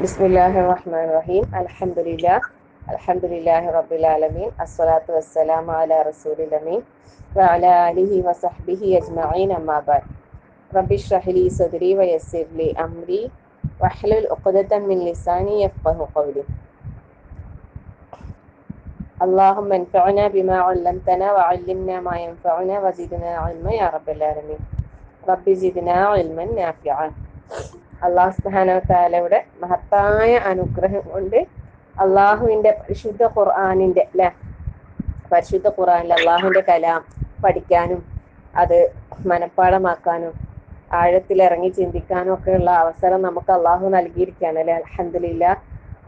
ബിസ്മില്ലാഹിർ റഹ്മാനിർ റഹീം. അൽഹംദുലില്ലാഹി റബ്ബിൽ ആലമീൻ. അസ്സലാത്തു വസ്സലാമു അലാ റസൂലിൽ അമീൻ വഅലാ ആലിഹി വസഹ്ബിഹി അജ്മഈൻ. അമ്മാ ബഅദ്. റബ്ബി ഇശ്റഹ് ലി സദ്രി വയസ്സിർ ലി അംരി വഹ്ലുൽ ഉഖ്ദതൻ മിൻ ലിസാനി യഫ്ഖഹു ഖൗലി. അല്ലാഹുമ്മ അൻഫഅനാ ബിമാ അല്ലംതനാ വഅല്ലിംനാ മാ യൻഫഉനാ വസിദ്നാ ഇൽമൻ യാ റബ്ബൽ ആലമീൻ. റബ്ബി സിദ്നാ ഇൽമൻ നാഫിഅ. അള്ളാഹു സുബ്ഹാനഹു വ തആലയുടെ മഹത്തായ അനുഗ്രഹം കൊണ്ട് അള്ളാഹുവിന്റെ പരിശുദ്ധ ഖുർആനിലെ അള്ളാഹുവിന്റെ കലാം പഠിക്കാനും അത് മനഃപ്പാഠമാക്കാനും ആഴത്തിലിറങ്ങി ചിന്തിക്കാനും ഒക്കെയുള്ള അവസരം നമുക്ക് അള്ളാഹു നൽകിയിരിക്കുകയാണ് അല്ലെ. അൽഹംദുലില്ലാഹ്.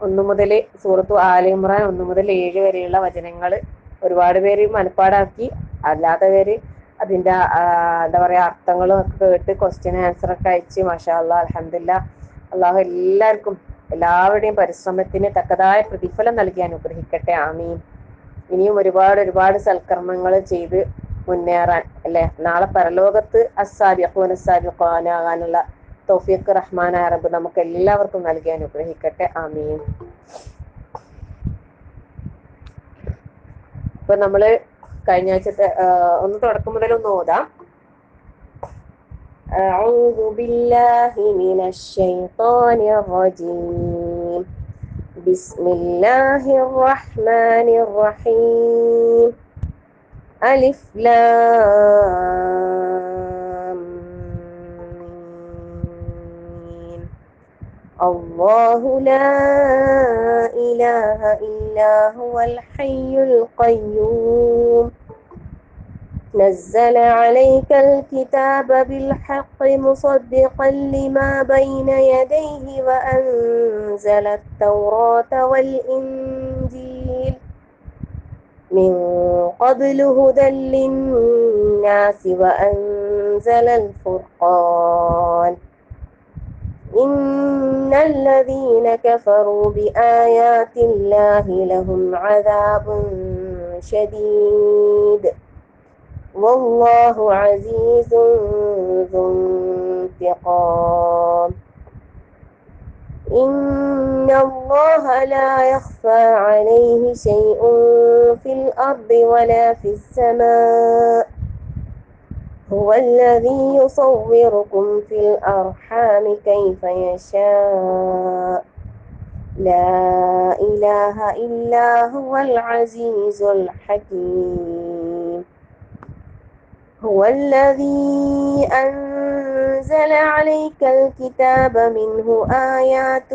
1 മുതൽ സൂറത്തു ആല ഇമ്രാൻ 1 മുതൽ 7 വരെയുള്ള വചനങ്ങൾ ഒരുപാട് പേര് മനഃപ്പാടാക്കി, അല്ലാത്ത പേര് അതിന്റെ എന്താ പറയാ അർത്ഥങ്ങളും ഒക്കെ കേട്ട് ക്വസ്റ്റ്യൻ ആൻസർ ഒക്കെ അയച്ച് മാഷാ അല്ലാഹ് അൽഹംദുലില്ലാഹ്. അള്ളാഹു എല്ലാവരുടെയും പരിശ്രമത്തിന് തക്കതായ പ്രതിഫലം നൽകി അനുഗ്രഹിക്കട്ടെ. ആമീൻ. ഇനിയും ഒരുപാട് സൽക്കർമ്മങ്ങൾ ചെയ്ത് മുന്നേറാൻ അല്ലെ, നാളെ പരലോകത്ത് ആകാനുള്ള തൗഫീഖ് റഹ്മാനായ റബ്ബ് നമുക്ക് എല്ലാവർക്കും നൽകി അനുഗ്രഹിക്കട്ടെ. ആമീൻ. ഇപ്പൊ നമ്മള് കഴിഞ്ഞ ആഴ്ചത്തെ ഒന്ന് തുടക്കം മുതൽ ഒന്ന് ഓതാം. أعوذ بالله من الشيطان الرجيم. بسم الله الرحمن الرحيم. ألف لام ميم. الله لا إله إلا هو الحي القيوم. نزل عليك الكتاب بالحق مصدقا لما بين يديه وأنزل التوراة والإنجيل من قبل هدى للناس وأنزل الفرقان. إن الذين كفروا بآيات الله لهم عذاب شديد والله عزيز ذو انتقام. إن الله لا يخفى عليه شيء في الأرض ولا في السماء. هو الذي يصوركم في الأرحام كيف يشاء. لا إله إلا هو العزيز الحكيم. هو الذي أنزل عليك الكتاب منه آيات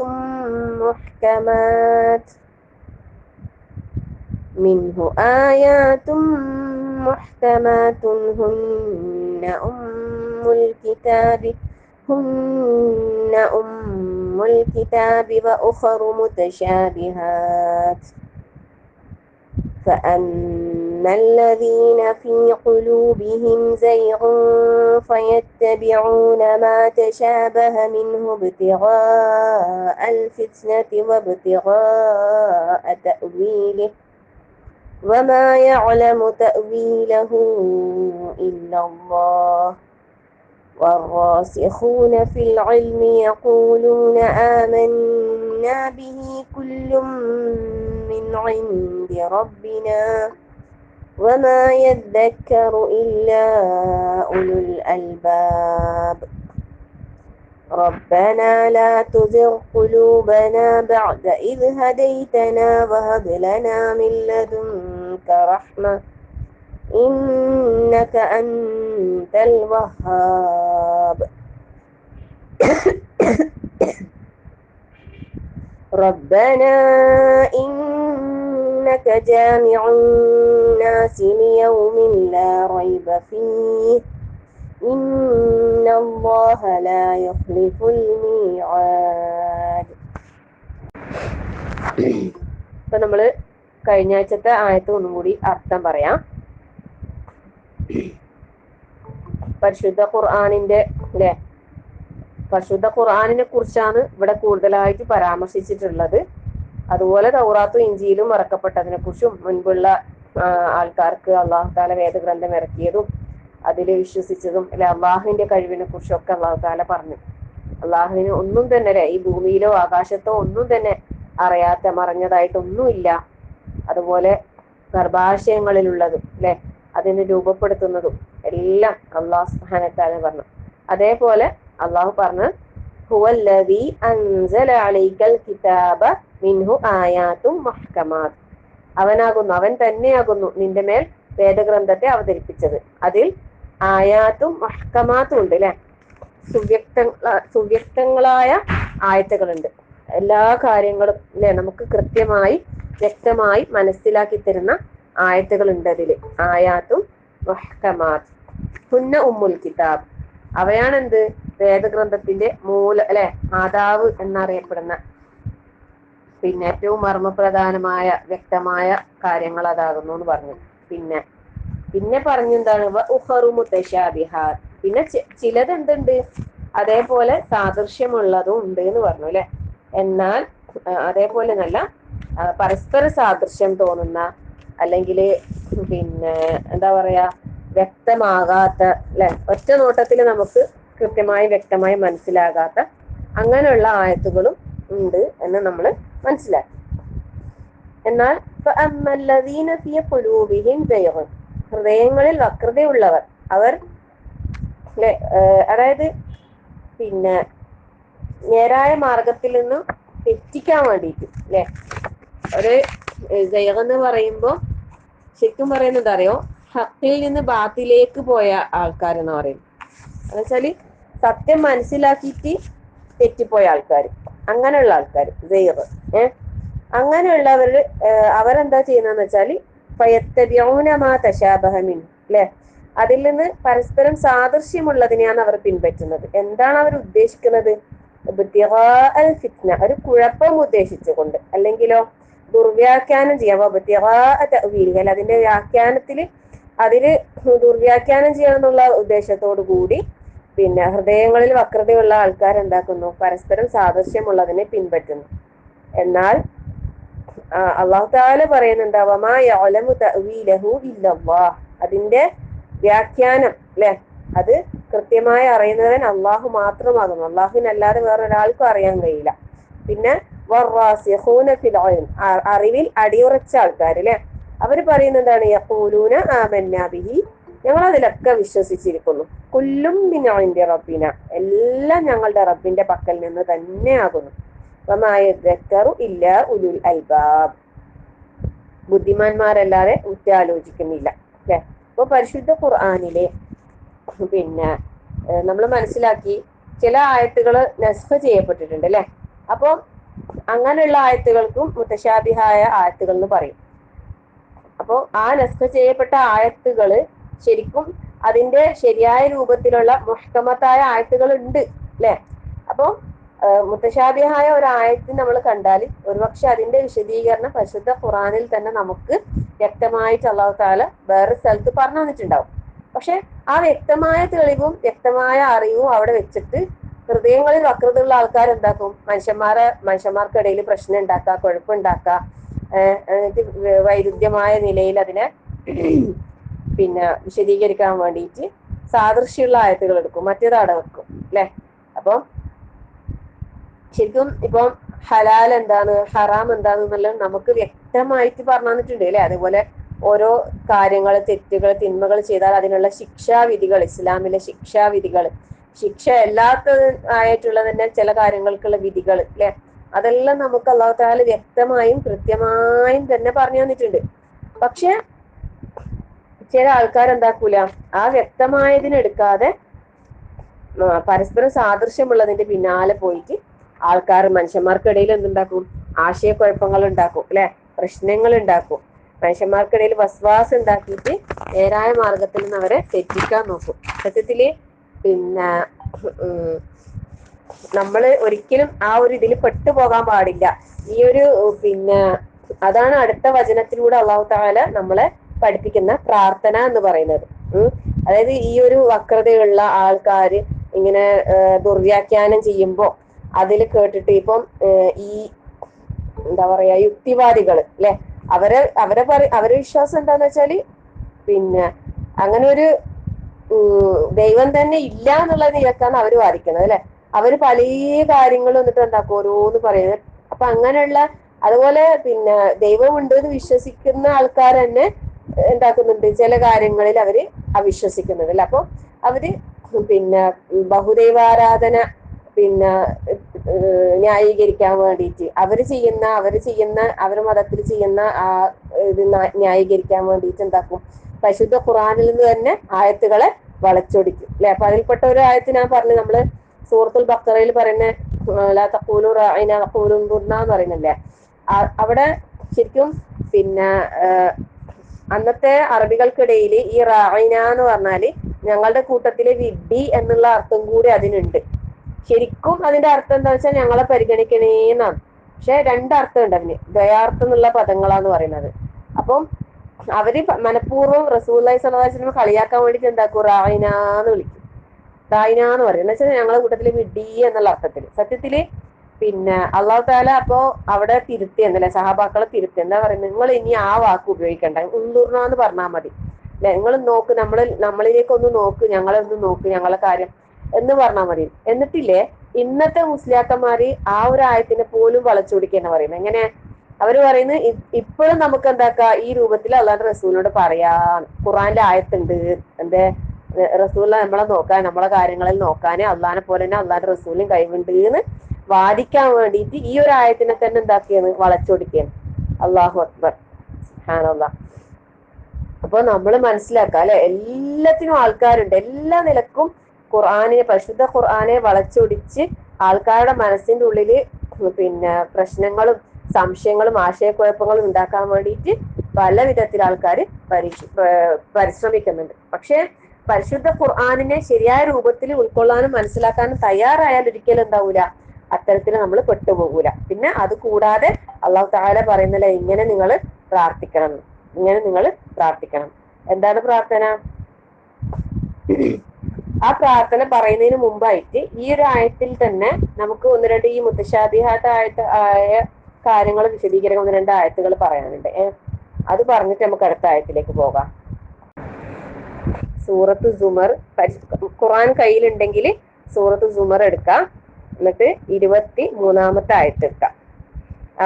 محكمات هن أم الكتاب وأخر متشابهات. فأما الذين في قلوبهم زيغ فيتبعون ما تشابه منه ابتغاء الفتنة وابتغاء تأويله وما يعلم تأويله إلا الله. والراسخون في العلم يقولون آمنا به كل من عند ربنا وما يذكر إلا أولو الألباب. ربنا لا تزغ قلوبنا بعد إذ هديتنا وهب لنا من لدنك رحمة إنك أنت الوهاب. ربنا إنك جامع الناس ليوم لا ريب فيه إن الله لا يخلف الميعاد. ഇപ്പൊ നമ്മള് കഴിഞ്ഞ ആഴ്ചത്തെ ആയത്ത് ഒന്നും കൂടി അർത്ഥം പറയാം. പരിശുദ്ധ ഖുർആനിനെ കുറിച്ചാണ് ഇവിടെ കൂടുതലായിട്ട് പരാമർശിച്ചിട്ടുള്ളത്. അതുപോലെ തൗറാത്തും ഇഞ്ചീലും ഇറക്കപ്പെട്ടതിനെ കുറിച്ചും മുൻപുള്ള ആൾക്കാർക്ക് അള്ളാഹു താല വേദഗ്രന്ഥം ഇറക്കിയതും അതിൽ വിശ്വസിച്ചതും അല്ലെ അള്ളാഹുവിന്റെ കഴിവിനെ കുറിച്ചൊക്കെ അള്ളാഹു താല പറഞ്ഞു. അള്ളാഹുവിന് ഒന്നും തന്നെ അല്ലെ, ഈ ഭൂമിയിലോ ആകാശത്തോ ഒന്നും തന്നെ അറിയാത്ത മറഞ്ഞതായിട്ടൊന്നുമില്ല. അതുപോലെ ഗർഭാശയങ്ങളിലുള്ളതും അല്ലെ, അതിനെ രൂപപ്പെടുത്തുന്നതും എല്ലാം അള്ളാഹു സുബ്ഹാനഹു വ തആല പറഞ്ഞു. അതേപോലെ അള്ളാഹു പറഞ്ഞു ഹുവല്ലദീ അൻസല അലൈക്കൽ കിതാബ മിൻഹു ആയാതും മുഹ്കമാത്ത്. അവനാകുന്നു, അവൻ തന്നെയാകുന്നു നിന്റെ മേൽ വേദഗ്രന്ഥത്തെ അവതരിപ്പിച്ചത്. അതിൽ ആയാത്തും മുഹ്കമാത്തും ഉണ്ട് അല്ലെ, സുവ്യക്തങ്ങളായ ആയത്തുകളുണ്ട്. എല്ലാ കാര്യങ്ങളും അല്ലെ നമുക്ക് കൃത്യമായി വ്യക്തമായി മനസ്സിലാക്കി തരുന്ന ആയത്തുകൾ ഉണ്ട് അതില്. ആയാത്തും മുഹ്കമാത്ത് ഹുന്ന ഉമ്മുൽ കിതാബ്. അവയാണെന്ത്? വേദഗ്രന്ഥത്തിന്റെ മൂല അല്ലെ, മാതാവ് എന്നറിയപ്പെടുന്ന പിന്നെ ഏറ്റവും മർമ്മപ്രധാനമായ വ്യക്തമായ കാര്യങ്ങൾ അതാകുന്നു എന്ന് പറഞ്ഞു. പിന്നെ പറഞ്ഞെന്താണ്? ഉഖറു മുതശാബിഹാത്ത്. പിന്നെ ചിലത് എന്തുണ്ട്, അതേപോലെ സാദൃശ്യമുള്ളതും ഉണ്ട് എന്ന് പറഞ്ഞു അല്ലെ. എന്നാൽ അതേപോലെ നല്ല പരസ്പര സാദൃശ്യം തോന്നുന്ന, അല്ലെങ്കിൽ പിന്നെ എന്താ പറയാ, വ്യക്തമാകാത്ത അല്ലെ, ഒറ്റ നോട്ടത്തിൽ നമുക്ക് കൃത്യമായി വ്യക്തമായി മനസ്സിലാകാത്ത അങ്ങനെയുള്ള ആയത്തുകളും ഉണ്ട് എന്ന് നമ്മൾ മനസ്സിലാക്കി. എന്നാൽ ഹൃദയങ്ങളിൽ വക്രതയുള്ളവർ, അവർ അല്ലെ, അതായത് പിന്നെ നേരായ മാർഗത്തിൽ നിന്നും തെറ്റിക്കാൻ വേണ്ടിയിട്ട് അല്ലെ, ഒരു എന്ന് പറയുമ്പോ ശരിക്കും പറയുന്നത് അറിയോ, ഹക്കിൽ നിന്ന് ബാത്തിലേക്ക് പോയ ആൾക്കാരെന്ന് പറയും. എന്നുവെച്ചാല് സത്യം മനസ്സിലാക്കിയിട്ട് തെറ്റിപ്പോയ ആൾക്കാർ, അങ്ങനെയുള്ള ആൾക്കാർ അങ്ങനെയുള്ളവർ അവരെന്താ ചെയ്യുന്നതെന്ന് വെച്ചാല് ഫയത്തബിഊന മാ തശാബഹ മിൻ അല്ലെ, അതിൽ നിന്ന് പരസ്പരം സാദൃശ്യമുള്ളതിനെയാണ് അവർ പിൻപറ്റുന്നത്. എന്താണ് അവർ ഉദ്ദേശിക്കുന്നത്? ഇബ്തിഗാഅൽ ഫിത്ന, ഒരു കുഴപ്പം ഉദ്ദേശിച്ചുകൊണ്ട്, അല്ലെങ്കിലോ ദുർവ്യാഖ്യാനം ചെയ്യാം. അതിന്റെ വ്യാഖ്യാനത്തിൽ അതില് ദുർവ്യാഖ്യാനം ചെയ്യാനുള്ള ഉദ്ദേശത്തോടു കൂടി പിന്നെ ഹൃദയങ്ങളിൽ വക്രതയുള്ള ആൾക്കാർ എന്താക്കുന്നു? പരസ്പരം സാദൃശ്യമുള്ളതിനെ പിൻപറ്റുന്നു. എന്നാൽ അല്ലാഹു തആല പറയുന്നുണ്ട് വമാ യഅലമു തഅവീലഹു ഇല്ലല്ലാഹ്. അതിന്റെ വ്യാഖ്യാനം അല്ലെ, അത് കൃത്യമായി അറിയുന്നവൻ അള്ളാഹു മാത്രമാകുന്നു. അള്ളാഹുവിനല്ലാതെ വേറൊരാൾക്കും അറിയാൻ കഴിയില്ല. പിന്നെ വറാസിഖൂന ഫിൽ ഇൽം, അറിവിൽ അടിയുറച്ച ആൾക്കാർ അല്ലെ, അവർ പറയുന്നതാണ് യഖൂലൂന ആമന്നാ ബിഹി, ഞങ്ങൾ അതിലൊക്കെ വിശ്വസിച്ചിരിക്കുന്നു. കുല്ലും മിൻ ഇൻദി റബ്ബിന, എല്ലാം ഞങ്ങളുടെ റബ്ബിന്റെ പക്കൽ നിന്ന് തന്നെയാകുന്നു. വമാ യദക്കറു ഇല്ലാ ഉലുൽ അൽബാബ്, ബുദ്ധിമാന്മാരല്ലാതെ ഉറ്റാലോചിക്കുന്നില്ല അല്ലെ. അപ്പൊ പരിശുദ്ധ ഖുർആനിലെ പിന്നെ നമ്മൾ മനസ്സിലാക്കി ചില ആയത്തുകൾ നസ്ഖ് ചെയ്യപ്പെട്ടിട്ടുണ്ട് അല്ലെ. അപ്പൊ അങ്ങനെയുള്ള ആയത്തുകൾക്കും മുതശാബിഹായ ആയത്തുകൾ എന്ന് പറയും. അപ്പോ ആ നസ്ഖ് ചെയ്യപ്പെട്ട ആയത്തുകള് ശരിക്കും അതിന്റെ ശരിയായ രൂപത്തിലുള്ള മുഹ്കമത്തായ ആയത്തുകൾ ഉണ്ട് അല്ലെ. അപ്പൊ മുതശാബിഹായ ഒരു ആയത്ത് നമ്മൾ കണ്ടാൽ ഒരുപക്ഷെ അതിന്റെ വിശദീകരണം പരിശുദ്ധ ഖുർആനിൽ തന്നെ നമുക്ക് വ്യക്തമായിട്ട് അല്ലാഹു തആല വേറെ സ്ഥലത്ത് പറഞ്ഞു തന്നിട്ടുണ്ടാവും. പക്ഷെ ആ വ്യക്തമായ തെളിവും വ്യക്തമായ അറിവും അവിടെ വെച്ചിട്ട് ഹൃദയങ്ങളിൽ വക്രതയുള്ള ആൾക്കാർ എന്താക്കും? മനുഷ്യന്മാർക്കിടയിൽ പ്രശ്നം ഉണ്ടാക്കുക, കുഴപ്പമുണ്ടാക്കുക, വൈരുദ്ധ്യമായ നിലയിൽ അതിനെ പിന്നെ വിശദീകരിക്കാൻ വേണ്ടിയിട്ട് സാദൃശ്യമുള്ള ആയത്തുകൾ എടുക്കും, മറ്റേത് അവിടെ വെക്കും അല്ലെ. അപ്പം ശരിക്കും ഇപ്പം ഹലാൽ എന്താണ്, ഹറാം എന്താണെന്നെല്ലാം നമുക്ക് വ്യക്തമായിട്ട് പറഞ്ഞു തന്നിട്ടുണ്ട് അല്ലെ. അതേപോലെ ഓരോ കാര്യങ്ങൾ, തെറ്റുകൾ, തിന്മകൾ ചെയ്താൽ അതിനുള്ള ശിക്ഷാവിധികൾ, ഇസ്ലാമിലെ ശിക്ഷാവിധികൾ, ശിക്ഷ അല്ലാത്തത് ആയിട്ടുള്ള തന്നെ ചില കാര്യങ്ങൾക്കുള്ള വിധികൾ അല്ലെ, അതെല്ലാം നമുക്ക് അല്ലാഹു തആല വ്യക്തമായും കൃത്യമായും തന്നെ പറഞ്ഞു തന്നിട്ടുണ്ട്. പക്ഷെ ചില ആൾക്കാർ എന്താക്കൂല, ആ വ്യക്തമായതിനെടുക്കാതെ പരസ്പരം സാദൃശ്യമുള്ളതിന്റെ പിന്നാലെ പോയിട്ട് ആൾക്കാർ മനുഷ്യന്മാർക്കിടയിൽ എന്തുണ്ടാക്കും? ആശയക്കുഴപ്പങ്ങൾ ഉണ്ടാക്കും അല്ലെ, പ്രശ്നങ്ങൾ ഉണ്ടാക്കും. മനുഷ്യന്മാർക്കിടയിൽ വസ്വാസ് ഉണ്ടാക്കിയിട്ട് നേരായ മാർഗത്തിൽ നിന്ന് അവരെ തെറ്റിക്കാൻ നോക്കും. സത്യത്തില് പിന്നെ നമ്മൾ ഒരിക്കലും ആ ഒരു ഇതിൽ പെട്ടുപോകാൻ പാടില്ല. ഈ ഒരു പിന്നെ അതാണ് അടുത്ത വചനത്തിലൂടെ അല്ലാഹു തആല നമ്മളെ പഠിപ്പിക്കുന്ന പ്രാർത്ഥന എന്ന് പറയുന്നത്. അതായത് ഈ ഒരു വക്രതയുള്ള ആൾക്കാര് ഇങ്ങനെ ദുർവ്യാഖ്യാനം ചെയ്യുമ്പോ അതിൽ കേട്ടിട്ട് ഇപ്പം ഈ എന്താ പറയാ യുക്തിവാദികൾ അല്ലെ, അവരെ വിശ്വാസം എന്താന്ന് വെച്ചാല് പിന്നെ അങ്ങനെ ഒരു ദൈവം തന്നെ ഇല്ല എന്നുള്ള നിലക്കാണ് അവര് വാദിക്കുന്നത് അല്ലെ. അവര് പല കാര്യങ്ങളും എന്നിട്ട് എന്താക്കും ഓരോന്ന് പറയുന്നത്. അപ്പൊ അങ്ങനെയുള്ള അതുപോലെ പിന്നെ ദൈവമുണ്ട് എന്ന് വിശ്വസിക്കുന്ന ആൾക്കാർ തന്നെ എന്താക്കുന്നുണ്ട്, ചില കാര്യങ്ങളിൽ അവര് അവിശ്വസിക്കുന്നുണ്ട് അല്ലെ. അപ്പൊ അവര് പിന്നെ ബഹുദൈവാരാധന പിന്നെ ന്യായീകരിക്കാൻ വേണ്ടിയിട്ട് അവര് ചെയ്യുന്ന അവരുടെ മതത്തിൽ ചെയ്യുന്ന ആ ഇത് ന്യായീകരിക്കാൻ വേണ്ടിയിട്ട് എന്താക്കും, പരിശുദ്ധ ഖുർആനിൽ നിന്ന് തന്നെ ആയത്തുകളെ വളച്ചൊടിക്കും അല്ലെ. അപ്പൊ അതിൽപ്പെട്ട ഒരു ആയത്ത് ഞാൻ പറഞ്ഞു, നമ്മള് സൂറത്തുൽ ബഖറയിൽ പറയുന്ന ലാ തഖൂലു റാഇന വഖൂലു ഉൻദുർന എന്ന് പറയുന്നില്ലേ, അവിടെ ശരിക്കും പിന്നെ അന്നത്തെ അറബികൾക്കിടയിൽ ഈ റാഇന എന്ന് പറഞ്ഞാല് ഞങ്ങളുടെ കൂട്ടത്തിലെ വിഡ്ഢി എന്നുള്ള അർത്ഥം കൂടി അതിനുണ്ട്. ശരിക്കും അതിന്റെ അർത്ഥം എന്താ വെച്ചാൽ ഞങ്ങളെ പരിഗണിക്കണേന്നാണ്. പക്ഷെ രണ്ടർത്ഥം ഉണ്ട് അതിന്, ദ്വയാർത്ഥം എന്നുള്ള പദങ്ങളാന്ന് പറയുന്നത്. അപ്പം അവര് മനഃപൂർവ്വം റസൂലുള്ളാഹി സ്വല്ലല്ലാഹു അലൈഹി വസല്ലം കളിയാക്കാൻ വേണ്ടിട്ട് എന്താക്കും, റായിനാന്ന് വിളിക്കും. റായിനാന്ന് പറയും എന്ന് വെച്ചാൽ ഞങ്ങളെ കൂട്ടത്തില് വിഡ്ഢി എന്നുള്ള അർത്ഥത്തില്. സത്യത്തില് പിന്നെ അള്ളാഹു താല അപ്പോ അവിടെ തിരുത്തി എന്നല്ലേ, സഹാബാക്കളെ തിരുത്തി. എന്താ പറയുന്നത്, നിങ്ങൾ ഇനി ആ വാക്ക് ഉപയോഗിക്കണ്ട, ഉള്ളൂർന്നാന്ന് പറഞ്ഞാൽ മതി അല്ലെ. നിങ്ങൾ നോക്ക്, നമ്മളിലേക്ക് ഒന്ന് നോക്ക്, ഞങ്ങളെ ഒന്ന് നോക്ക്, ഞങ്ങളെ കാര്യം എന്ന് പറഞ്ഞാൽ മതി. എന്നിട്ടില്ലേ ഇന്നത്തെ മുസ്ലിയാക്കന്മാര് ആ ഒരു ആയത്തിനെ പോലും വളച്ചൊടിക്കുന്ന പറയുന്നത്. എങ്ങനെ അവര് പറയുന്നത്, ഇപ്പോഴും നമുക്ക് എന്താക്കാ ഈ രൂപത്തിൽ അള്ളാഹുന്റെ റസൂലിനോട് പറയാൻ ഖുർആനിലെ ആയത്തുണ്ട്, എന്തേ റസൂല നമ്മളെ നോക്കാൻ, നമ്മളെ കാര്യങ്ങളിൽ നോക്കാൻ അള്ളാഹിനെ പോലെ തന്നെ അള്ളാഹിന്റെ റസൂലിനും കഴിവുണ്ട് എന്ന് വാദിക്കാൻ വേണ്ടിയിട്ട് ഈ ഒരു ആയത്തിനെ തന്നെ എന്താക്കിയാണ്, വളച്ചൊടിക്കുകയാണ്. അള്ളാഹു അക്ബർ, സുബ്ഹാനല്ലാഹ്. അപ്പൊ നമ്മൾ മനസ്സിലാക്കുക അല്ലെ, എല്ലാത്തിനും ആൾക്കാരുണ്ട്, എല്ലാ നിലക്കും ഖുർആനെ, പരിശുദ്ധ ഖുർആനെ വളച്ചൊടിച്ച് ആൾക്കാരുടെ മനസ്സിന്റെ ഉള്ളില് പിന്നെ പ്രശ്നങ്ങളും സംശയങ്ങളും ആശയക്കുഴപ്പങ്ങളും ഉണ്ടാക്കാൻ വേണ്ടിയിട്ട് പല വിധത്തിൽ ആൾക്കാർ പരിശ്രമിക്കുന്നുണ്ട്. പക്ഷെ പരിശുദ്ധ ഖുർആനിനെ ശരിയായ രൂപത്തിൽ ഉൾക്കൊള്ളാനും മനസ്സിലാക്കാനും തയ്യാറായാൽ ഒരിക്കലും എന്താവൂല, അത്തരത്തിൽ നമ്മൾ പെട്ടുപോകൂല. പിന്നെ അത് കൂടാതെ അള്ളാഹു തആല പറയുന്നില്ല, ഇങ്ങനെ നിങ്ങൾ പ്രാർത്ഥിക്കണം, ഇങ്ങനെ നിങ്ങൾ പ്രാർത്ഥിക്കണം. എന്താണ് പ്രാർത്ഥന? ആ പ്രാർത്ഥന പറയുന്നതിന് മുമ്പായിട്ട് ഈ ഒരു ആയത്തിൽ തന്നെ നമുക്ക് ഒന്ന് രണ്ട് ഈ ആയ കാര്യങ്ങൾ വിശദീകരിക്കാൻ ഒന്ന് രണ്ട് ആയത്തുകൾ പറയാനുണ്ട്. അത് പറഞ്ഞിട്ട് നമുക്ക് അടുത്ത ആയത്തിലേക്ക് പോകാം. സൂറത്ത് സുമർ, ഖുർആൻ കയ്യിലുണ്ടെങ്കിൽ സൂറത്ത് സുമർ എടുക്കാം, എന്നിട്ട് 23-ാമത്തെ ആയത്ത് എടുക്കാം.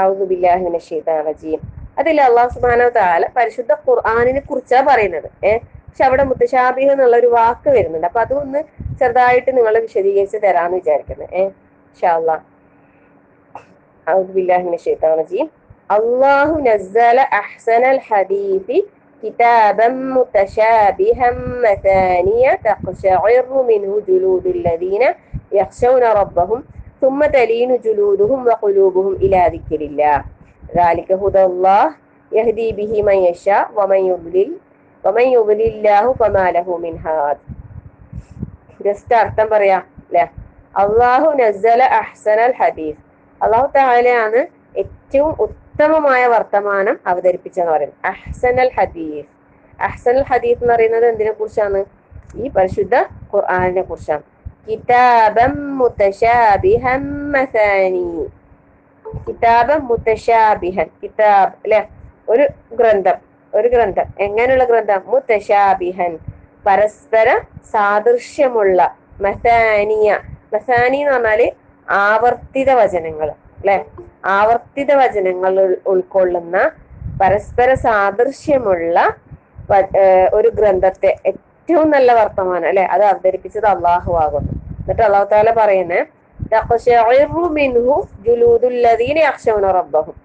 അഊദു ബില്ലാഹി മിനശ് ശൈത്താനിർ റജീം. അതിൽ അല്ലാഹു സുബ്ഹാനഹു വ തആല പരിശുദ്ധ ഖുർആനിനെ കുറിച്ചാ പറയുന്നത്. പക്ഷെ അവിടെ മുത്തശാബിഹ് എന്നുള്ള ഒരു വാക്ക് വരുന്നുണ്ട്. അപ്പൊ അതൊന്ന് ചെറുതായിട്ട് നിങ്ങൾ വിശദീകരിച്ച് തരാന്ന് വിചാരിക്കുന്നത്. ഇൻഷാ അല്ലാഹ്. അഊദു ബില്ലാഹി മിനശ് ശൈത്താനിർ റജീം. അല്ലാഹു നസ്സല അഹ്സനൽ ഹദീസി കിതാബൻ മുതശാബിഹൻ മസാനിയ തഖ്ശഇറു മിൻഹു ജുലൂദുൽ ലദീന യഖ്ശൗന റബ്ബഹും ثم تلين جلودهم وقلوبهم إلى ذكر الله ذلك هدى الله يهدي به من يشاء ومن يضلل الله فما له من هاد. ജസ്റ്റ് അർത്ഥം പറയാം അല്ലെ. അള്ളാഹു നസ്സല അഹ്സനൽ ഹദീസ്, അള്ളാഹു തആലയാണ് ഏറ്റവും ഉത്തമമായ വർത്തമാനം അവതരിപ്പിച്ചെന്ന് പറയുന്നത്. അഹ്സനൽ ഹദീസ്, അഹ്സനൽ ഹദീസ് എന്ന് പറയുന്നത് എന്തിനെ കുറിച്ചാണ്? ഈ പരിശുദ്ധ ഖുർആനിനെ കുറിച്ചാണ്. കിതാബൻ മുതശാബിഹൻ മസാനി, കിതാബൻ മുതശാബിഹൻ, കിതാബ് അല്ലെ, ഒരു ഗ്രന്ഥം എങ്ങനെയുള്ള ഗ്രന്ഥം? മുതശാബിഹൻ, പരസ്പര സാദൃശ്യമുള്ള. മസാനിയ, മസാനി എന്ന് പറഞ്ഞാല് ആവർത്തിത വചനങ്ങൾ അല്ലെ, ആവർത്തിത വചനങ്ങൾ ഉൾക്കൊള്ളുന്ന പരസ്പര സാദൃശ്യമുള്ള ഒരു ഗ്രന്ഥത്തെ, ഏറ്റവും നല്ല വർത്തമാനം അല്ലെ, അത് അവതരിപ്പിച്ചത് അള്ളാഹു ആകുന്നു. എന്നിട്ട് അള്ളാഹു തആല പറയുന്നത് തഖ്ശഇറു മിൻഹു ജുലൂദുൽ ലദീന യഖ്ശൗന റബ്ബഹും,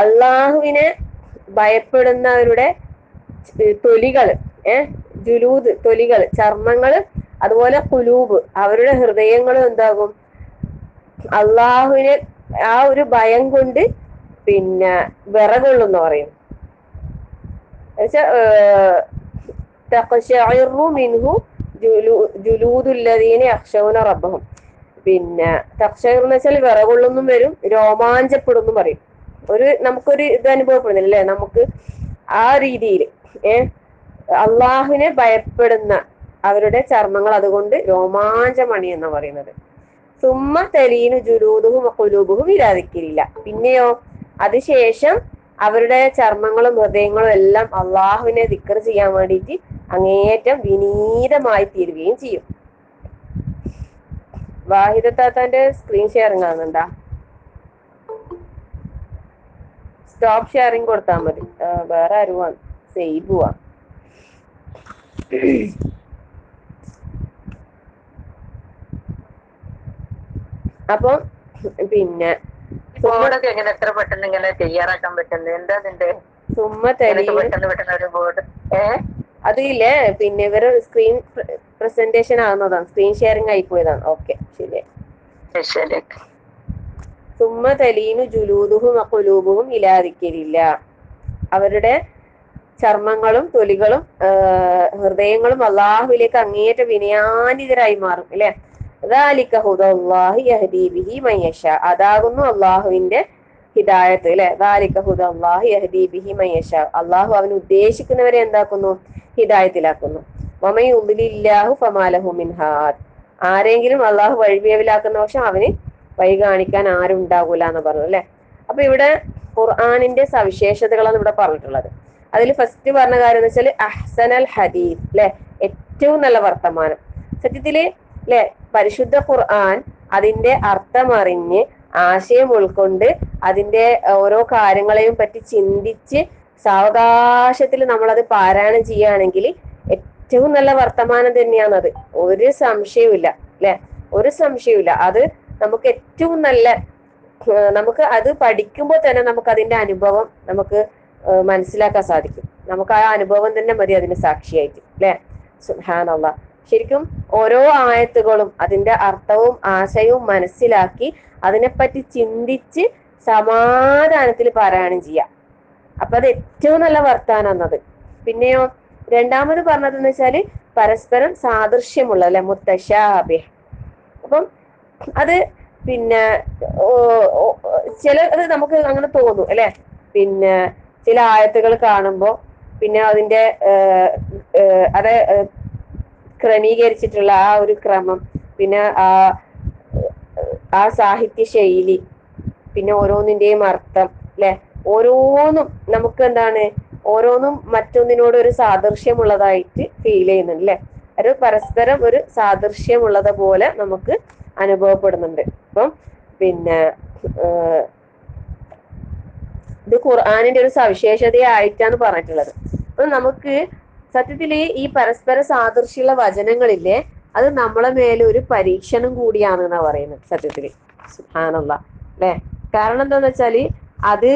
അള്ളാഹുവിനെ ഭയപ്പെടുന്നവരുടെ തൊലികൾ, ജുലൂദ് തൊലികൾ, ചർമ്മങ്ങൾ, അതുപോലെ ഖുലൂബ് അവരുടെ ഹൃദയങ്ങളും എന്താകും? അള്ളാഹുവിനെ ആ ഒരു ഭയം കൊണ്ട് പിന്നെ വിറകൊള്ളുന്ന് പറയും. തഖ്ശഇറു മിൻഹു ജുലൂദുൽ ലദീന യഖ്ശൗന റബ്ബഹും, പിന്നെ തഖ്ശഇർ എന്ന് വെച്ചാൽ വിറകൊള്ളുന്നും വരും, രോമാഞ്ചപ്പെടുന്നും പറയും. നമുക്കൊരു ഇത് അനുഭവപ്പെടുന്നില്ല അല്ലെ, നമുക്ക് ആ രീതിയിൽ അള്ളാഹുവിനെ ഭയപ്പെടുന്ന അവരുടെ ചർമ്മങ്ങൾ അതുകൊണ്ട് രോമാഞ്ചമണി എന്ന് പറയുന്നത്. സുമ്മ തലീനു ജുലൂദുഹും ഖുലൂബുഹും ഇലാ ദിക്രില്ല, പിന്നെയോ അതിശേഷം അവരുടെ ചർമ്മങ്ങളും ഹൃദയങ്ങളും എല്ലാം അള്ളാഹുവിനെ ദിക്ർ ചെയ്യാൻ വേണ്ടിയിട്ട് അങ്ങേയറ്റം വിനീതമായി തീരുകയും ചെയ്യും. വാഹിദത്താത്താന്റെ സ്ക്രീൻ ഷെയറിംഗ് ആകുന്നുണ്ടാ? സ്റ്റോപ്പ് ഷെയറിംഗ് കൊടുത്താൽ മതി. വേറെ ആരുവാണ് സേവ് പോവാ. അപ്പൊ പിന്നെ എങ്ങനെ എത്ര പെട്ടെന്ന് ഇങ്ങനെ തയ്യാറാക്കാൻ പറ്റുന്നത്? എന്താ അതിന്റെ ഒരു ബോർഡ്? അതില്ലേ പിന്നെ ഇവര് സ്ക്രീൻ പ്രസന്റേഷൻ ആകുന്നതാണ്, സ്ക്രീൻ ഷെയറിംഗ് ആയിപ്പോയതാണ്. ഓക്കെ ശരി. സുമ്മ തലീനു ജുലൂദുഹും ഖുലൂബുഹും ഇലാ ദിക്രില്ല. അവരുടെ ചർമ്മങ്ങളും തൊലികളും ഹൃദയങ്ങളും അള്ളാഹുവിലേക്ക് അങ്ങേയറ്റ വിനയാന്വിതരായി മാറും അല്ലെ. ദാലിക ഹുദല്ലാഹി യഹ്ദീ ബിഹി മൻ യശാ. അതാകുന്നു അള്ളാഹുവിന്റെ ഹിദായത്ത് അല്ലെ. ദാലിക ഹുദല്ലാഹി യഹ്ദീ ബിഹി മൻ യശാ. അള്ളാഹു അവൻ ഉദ്ദേശിക്കുന്നവരെ എന്താക്കുന്നു? ഹിദായത്തിലാക്കുന്നു. വമൻ യുദ്ലില്ലാഹു ഫമാ ലഹു മിൻ ഹാദ്. ആരെങ്കിലും അള്ളാഹു വഴിവേവിലാക്കുന്ന പക്ഷം അവന് വഴി കാണിക്കാൻ ആരും ഉണ്ടാകൂല എന്ന് പറഞ്ഞു അല്ലെ. അപ്പൊ ഇവിടെ ഖുർആനിന്റെ സവിശേഷതകളാണ് ഇവിടെ പറഞ്ഞിട്ടുള്ളത്. അതിൽ ഫസ്റ്റ് പറഞ്ഞ കാര്യം എന്ന് വെച്ചാൽ അഹ്സനൽ ഹദീസ് അല്ലെ, ഏറ്റവും നല്ല വർത്തമാനം. സത്യത്തില് അല്ലെ പരിശുദ്ധ ഖുർആൻ അതിന്റെ അർത്ഥം അറിഞ്ഞ് ആശയം ഉൾക്കൊണ്ട് അതിന്റെ ഓരോ കാര്യങ്ങളെയും പറ്റി ചിന്തിച്ച് സാവകാശത്തിൽ നമ്മളത് പാരായണം ചെയ്യുകയാണെങ്കിൽ ഏറ്റവും നല്ല വർത്തമാനം തന്നെയാണത്. ഒരു സംശയവുമില്ല അല്ലെ, ഒരു സംശയവുമില്ല. അത് നമുക്ക് ഏറ്റവും നല്ല, നമുക്ക് അത് പഠിക്കുമ്പോൾ തന്നെ നമുക്ക് അതിന്റെ അനുഭവം നമുക്ക് മനസ്സിലാക്കാൻ സാധിക്കും. നമുക്ക് ആ അനുഭവം തന്നെ മതി അതിന് സാക്ഷിയായിട്ട് അല്ലെ. സുബ്ഹാനല്ലാഹ്. ശരിക്കും ഓരോ ആയത്തുകളും അതിന്റെ അർത്ഥവും ആശയവും മനസ്സിലാക്കി അതിനെപ്പറ്റി ചിന്തിച്ച് സമാധാനത്തിൽ പാരായണം ചെയ്യാം. അപ്പൊ അത് ഏറ്റവും നല്ല വർത്താനം എന്നത്. പിന്നെയോ രണ്ടാമത് പറഞ്ഞതെന്ന് വെച്ചാല് പരസ്പരം സാദൃശ്യമുള്ള അല്ലെ, മുത്തശാബിഹ്. അപ്പം അത് പിന്നെ ചില നമുക്ക് അങ്ങനെ തോന്നും അല്ലെ. പിന്നെ ചില ആയത്തുകൾ കാണുമ്പോ പിന്നെ അതിന്റെ അത് ക്രമീകരിച്ചിട്ടുള്ള ആ ഒരു ക്രമം, പിന്നെ ആ സാഹിത്യ ശൈലി, പിന്നെ ഓരോന്നിന്റെയും അർത്ഥം അല്ലെ, ഓരോന്നും നമുക്ക് എന്താണ്, ഓരോന്നും മറ്റൊന്നിനോട് ഒരു സാദൃശ്യമുള്ളതായിട്ട് ഫീൽ ചെയ്യുന്നുണ്ട് അല്ലെ. ഒരു പരസ്പരം ഒരു സാദൃശ്യമുള്ളത് പോലെ നമുക്ക് അനുഭവപ്പെടുന്നുണ്ട്. അപ്പം പിന്നെ ഇത് ഖുർആനിന്റെ ഒരു സവിശേഷതയായിട്ടാണ് പറഞ്ഞിട്ടുള്ളത്. അപ്പൊ നമുക്ക് സത്യത്തില് ഈ പരസ്പര സാദൃശ്യമുള്ള വചനങ്ങളില്ലേ, അത് നമ്മളെ മേലെ ഒരു പരീക്ഷണം കൂടിയാണെന്നാ പറയുന്നത് സത്യത്തില്. സുബ്ഹാനല്ലാഹ് അല്ലെ. കാരണം എന്താന്ന് വെച്ചാല് അത്